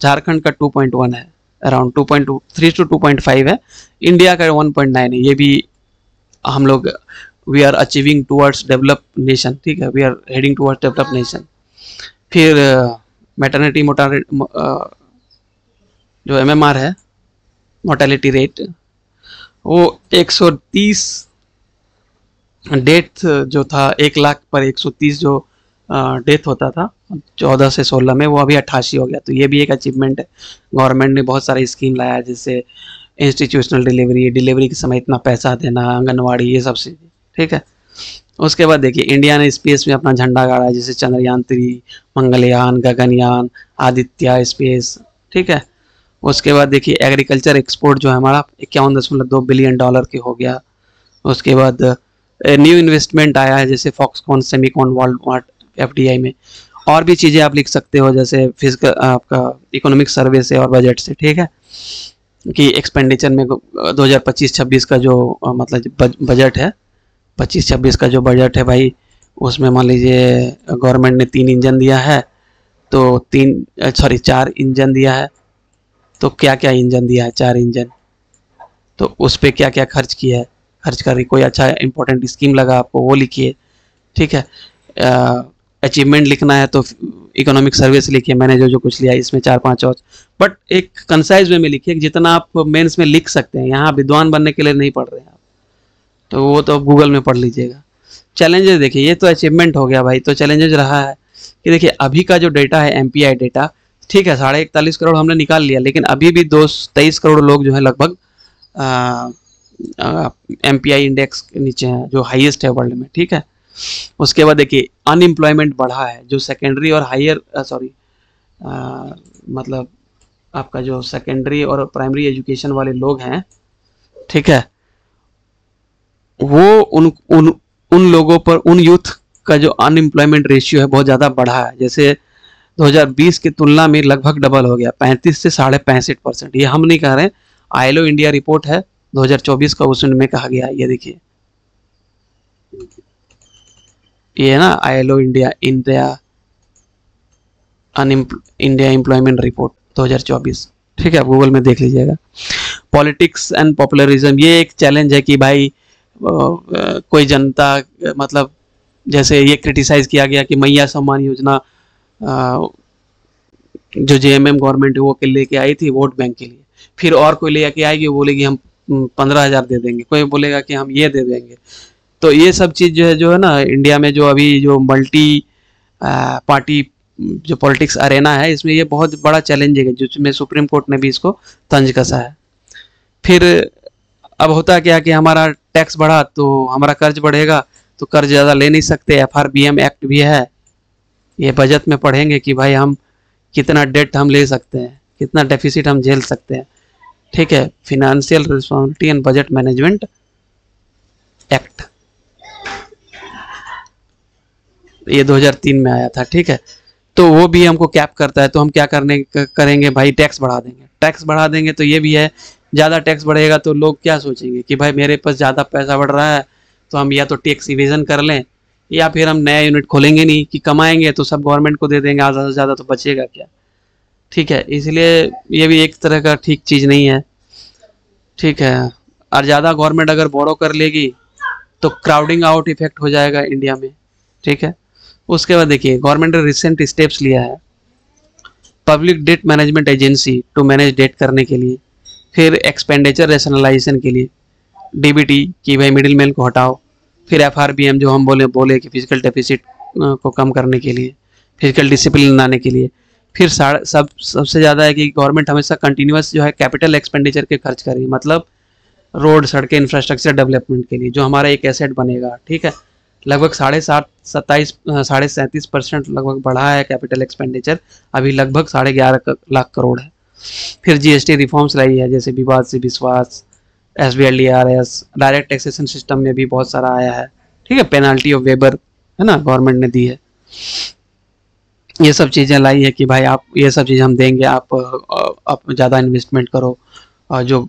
झारखंड का 2.1 है, अराउंड 2.3 to 2.5 है, इंडिया का 1.9 है। ये भी हम लोग we are achieving towards develop nation, ठीक है, we are heading towards develop nation. फिर मैटरनिटी जो MMR है, मोर्टेलिटी रेट, वो 130 डेथ जो था 1 लाख पर 130 जो डेथ होता था 14 से 16 में, वो अभी 88 हो गया। तो ये भी एक अचीवमेंट है। गवर्नमेंट ने बहुत सारे स्कीम लाया, जैसे इंस्टीट्यूशनल डिलीवरी के समय इतना पैसा देना, आंगनवाड़ी, ये सब चीज़ें, ठीक है। उसके बाद देखिए इंडिया ने स्पेस में अपना झंडा गाड़ा है, जैसे चंद्रयान 3, मंगलयान, गगनयान, आदित्य स्पेस, ठीक है। उसके बाद देखिए एग्रीकल्चर एक्सपोर्ट जो है हमारा 51.2 बिलियन डॉलर के हो गया। उसके बाद न्यू इन्वेस्टमेंट आया है, जैसे फॉक्सकॉन, सेमीकॉन, वॉलमार्ट, FDI में। और भी चीज़ें आप लिख सकते हो, जैसे फिजिकल आपका इकोनॉमिक सर्वे से और बजट से, ठीक है, कि एक्सपेंडिचर में 2025-26 का जो मतलब बजट है, 25-26 का जो बजट है भाई, उसमें मान लीजिए गवर्नमेंट ने 3 इंजन दिया है, तो 4 इंजन दिया है। तो क्या क्या इंजन दिया है? 4 इंजन। तो उस पर क्या क्या खर्च किया है, खर्च कर कोई अच्छा इंपॉर्टेंट स्कीम लगा आपको वो लिखिए, ठीक है। अचीवमेंट लिखना है तो इकोनॉमिक सर्वे से लिखिए, मैंने जो जो कुछ लिया इसमें 4-5 और, बट एक कंसाइज वे में लिखिए, जितना आप मेंस में लिख सकते हैं। यहाँ विद्वान बनने के लिए नहीं पढ़ रहे हैं आप, तो वो तो गूगल में पढ़ लीजिएगा। चैलेंजेस देखिए, ये तो अचीवमेंट हो गया भाई। तो चैलेंजेस रहा है कि देखिए अभी का जो डेटा है MPI डेटा, ठीक है, 41.5 करोड़ हमने निकाल लिया, लेकिन अभी भी 23 करोड़ लोग जो है लगभग MPI इंडेक्स के नीचे हैं, जो हाईएस्ट है वर्ल्ड में, ठीक है। उसके बाद देखिए अनएम्प्लॉयमेंट बढ़ा है, जो सेकेंडरी और हायर मतलब आपका जो सेकेंडरी और प्राइमरी एजुकेशन वाले लोग हैं, ठीक है, वो उन लोगों पर, उन यूथ का जो अनएम्प्लॉयमेंट रेशियो है बहुत ज़्यादा बढ़ा है। जैसे 2020 की तुलना में लगभग डबल हो गया, 35 से 65%। ये हम नहीं कह रहे हैं, ILO इंडिया रिपोर्ट है 2024 का, उसमें कहा गया है। ये देखिए, ये ना ILO इंडिया एम्प्लॉयमेंट रिपोर्ट 2024, ठीक है, आप गूगल में देख लीजिएगा। पॉलिटिक्स एंड पॉपुलरिज्म, ये एक चैलेंज है कि भाई कोई जनता, मतलब जैसे ये क्रिटिसाइज किया गया कि मैया सम्मान योजना जो JMM गवर्नमेंट है वो लेके आई थी वोट बैंक के लिए, फिर और कोई लेके आएगी, वो बोलेगी हम 15,000 दे देंगे, कोई बोलेगा कि हम ये दे देंगे। तो ये सब चीज़ जो है ना, इंडिया में जो अभी जो मल्टी पार्टी जो पॉलिटिक्स अरेना है, इसमें ये बहुत बड़ा चैलेंज है, जिसमें सुप्रीम कोर्ट ने भी इसको तंज कसा है। फिर अब होता क्या कि हमारा टैक्स बढ़ा तो हमारा कर्ज बढ़ेगा, तो कर्ज ज़्यादा ले नहीं सकते। FRBM एक्ट भी है, ये बजट में पढ़ेंगे कि भाई हम कितना डेट हम ले सकते हैं, कितना डेफिसिट हम झेल सकते हैं, ठीक है। Financial responsibility and budget management act, ये 2003 में आया था, ठीक है। तो वो भी हमको कैप करता है। तो हम क्या करेंगे भाई, टैक्स बढ़ा देंगे। टैक्स बढ़ा देंगे तो ये भी है, ज़्यादा टैक्स बढ़ेगा तो लोग क्या सोचेंगे कि भाई मेरे पास ज़्यादा पैसा बढ़ रहा है, तो हम या तो टैक्स इवेजन कर लें, या फिर हम नया यूनिट खोलेंगे नहीं, कि कमाएंगे तो सब गवर्नमेंट को दे देंगे, ज़्यादा से ज़्यादा तो बचेगा क्या, ठीक है। इसलिए ये भी एक तरह का ठीक चीज़ नहीं है, ठीक है। और ज़्यादा गवर्नमेंट अगर बोरो कर लेगी तो क्राउडिंग आउट इफेक्ट हो जाएगा इंडिया में, ठीक है। उसके बाद देखिए गवर्नमेंट ने रिसेंट स्टेप्स लिया है, public debt management agency to manage debt करने के लिए, फिर एक्सपेंडिचर रैशनलाइजेशन के लिए DBT कि भाई मिडिल मैन को हटाओ, फिर FRBM जो हम बोले कि फिजिकल डेफिसिट को कम करने के लिए, फिजिकल डिसिप्लिन लाने के लिए, फिर सबसे ज़्यादा है कि गवर्नमेंट हमेशा कंटिन्यूस जो है कैपिटल एक्सपेंडिचर के खर्च करेगी, मतलब रोड, सड़कें, इंफ्रास्ट्रक्चर डेवलपमेंट के लिए, जो हमारा एक एसेट बनेगा, ठीक है। लगभग 37.5% लगभग बढ़ा है कैपिटल एक्सपेंडिचर, अभी लगभग 11.5 लाख करोड़ है। फिर जीएसटी रिफॉर्म्स लाई है, जैसे विवाद से विश्वास, SBLDRS, डायरेक्ट टैक्सेशन सिस्टम में भी बहुत सारा आया है, ठीक है, पेनाल्टी ऑफ वेबर है ना, गवर्नमेंट ने दी है। ये सब चीज़ें लाई है कि भाई आप ये सब चीज़ हम देंगे, आप ज़्यादा इन्वेस्टमेंट करो, और जो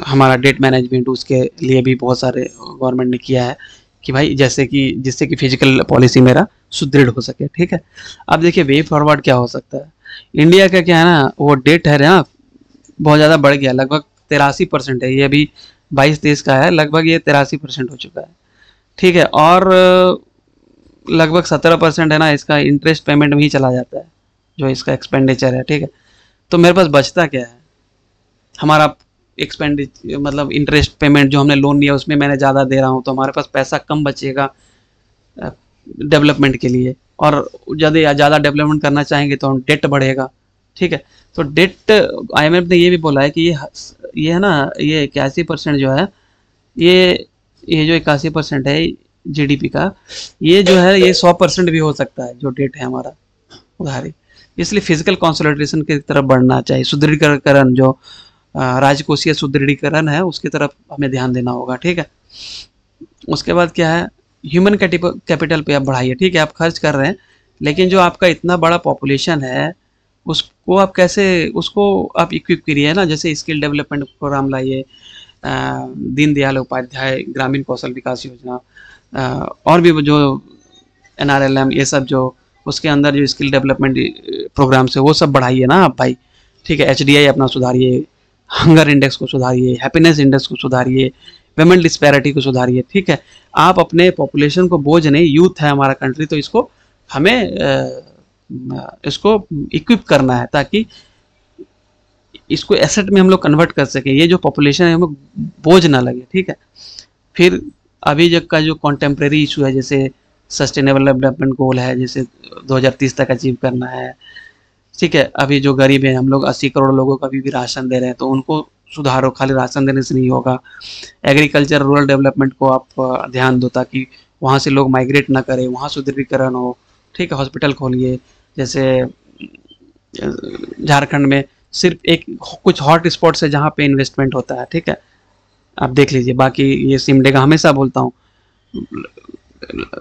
हमारा डेट मैनेजमेंट उसके लिए भी बहुत सारे गवर्नमेंट ने किया है कि भाई जैसे कि जिससे कि फिजिकल पॉलिसी मेरा सुदृढ़ हो सके, ठीक है। अब देखिए वे फॉरवर्ड क्या हो सकता है। इंडिया का क्या है ना, वो डेट है ना बहुत ज़्यादा बढ़ गया, लगभग 83% है, ये अभी 22-23 का है, लगभग ये 83% हो चुका है, ठीक है। और लगभग 17% है ना इसका इंटरेस्ट पेमेंट में ही चला जाता है, जो इसका एक्सपेंडिचर है, ठीक है। तो मेरे पास बचता क्या है, हमारा एक्सपेंडिचर मतलब इंटरेस्ट पेमेंट जो हमने लोन लिया उसमें मैंने ज़्यादा दे रहा हूँ, तो हमारे पास पैसा कम बचेगा डेवलपमेंट के लिए, और ज़्यादा डेवलपमेंट करना चाहेंगे तो डेट बढ़ेगा, ठीक है। तो डेट IMF ने ये भी बोला है कि ये है ना, ये 81% जो है, ये जो 81% है GDP का, ये जो है ये 100% भी हो सकता है जो डेट है हमारा उधारी। इसलिए फिजिकल कंसोलिडेशन की तरफ बढ़ना चाहिए, सुदृढ़ीकरण जो राजकोषीय सुदृढ़ीकरण है उसकी तरफ हमें ध्यान देना होगा, ठीक है। उसके बाद क्या है, ह्यूमन कैपिटल पे आप बढ़ाइए, ठीक है, आप खर्च कर रहे हैं, लेकिन जो आपका इतना बड़ा पॉपुलेशन है उसको आप कैसे, उसको आप इक्विप करिए ना, जैसे स्किल डेवलपमेंट प्रोग्राम लाइए, दीनदयाल उपाध्याय ग्रामीण कौशल विकास योजना, और भी जो NRLM ये सब जो उसके अंदर जो स्किल डेवलपमेंट प्रोग्राम्स है वो सब बढ़ाइए ना आप भाई, ठीक है। HDI अपना सुधारिए, हंगर इंडेक्स को सुधारिए, हैप्पीनेस इंडेक्स को सुधारिए, पेमेंट डिस्पैरिटी को सुधारिए, ठीक है। आप अपने पॉपुलेशन को बोझ नहीं, यूथ है हमारा कंट्री, तो इसको हमें इसको इक्विप करना है ताकि इसको एसेट में हम लोग कन्वर्ट कर सकें, ये जो पॉपुलेशन है हमें बोझ ना लगे, ठीक है। फिर अभी जब का जो कॉन्टेम्प्रेरी इशू है, जैसे सस्टेनेबल डेवलपमेंट गोल है, जैसे 2030 तक अचीव करना है, ठीक है। अभी जो गरीब हैं हम लोग 80 करोड़ लोगों को अभी भी राशन दे रहे हैं, तो उनको सुधारो, खाली राशन देने से नहीं होगा। एग्रीकल्चर रूरल डेवलपमेंट को आप ध्यान दो ताकि वहाँ से लोग माइग्रेट ना करें, वहाँ सुदृढ़ीकरण हो, ठीक है। हॉस्पिटल खोलिए, जैसे झारखंड में सिर्फ कुछ हॉट स्पॉट्स है जहाँ पे इन्वेस्टमेंट होता है, ठीक है, आप देख लीजिए। बाकी ये सिमडेगा हमेशा बोलता हूँ,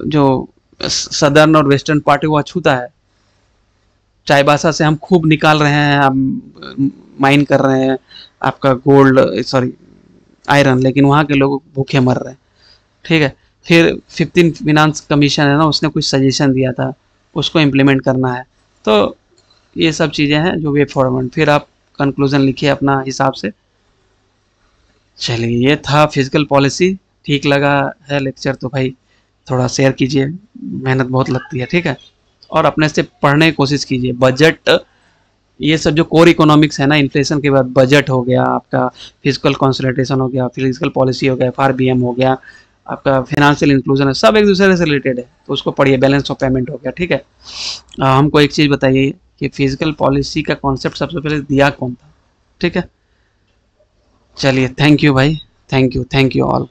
जो सदर्न और वेस्टर्न पार्ट वो अछूता है, चाईबासा से हम खूब निकाल रहे हैं, हम माइन कर रहे हैं आपका गोल्ड सॉरी आयरन, लेकिन वहाँ के लोग भूखे मर रहे हैं, ठीक है। फिर 15 फिनांस कमीशन है ना, उसने कुछ सजेशन दिया था, उसको इम्प्लीमेंट करना है। तो ये सब चीज़ें हैं जो वे फॉरवर्ड, फिर आप कंक्लूजन लिखिए अपना हिसाब से। चलिए ये था फिजिकल पॉलिसी, ठीक लगा है लेक्चर तो भाई थोड़ा शेयर कीजिए, मेहनत बहुत लगती है, ठीक है। और अपने से पढ़ने की कोशिश कीजिए। बजट, ये सब जो कोर इकोनॉमिक्स है ना, इन्फ्लेशन के बाद बजट हो गया आपका, फिजिकल कंसोलिडेशन हो गया, फिजिकल पॉलिसी हो गया, FRBM हो गया, आपका फाइनेंशियल इंक्लूजन है, सब एक दूसरे से रिलेटेड है, तो उसको पढ़िए। बैलेंस ऑफ पेमेंट हो गया, ठीक है। हमको एक चीज़ बताइए कि फिजिकल पॉलिसी का कॉन्सेप्ट सबसे पहले दिया कौन था, ठीक है। चलिए थैंक यू भाई, थैंक यू ऑल।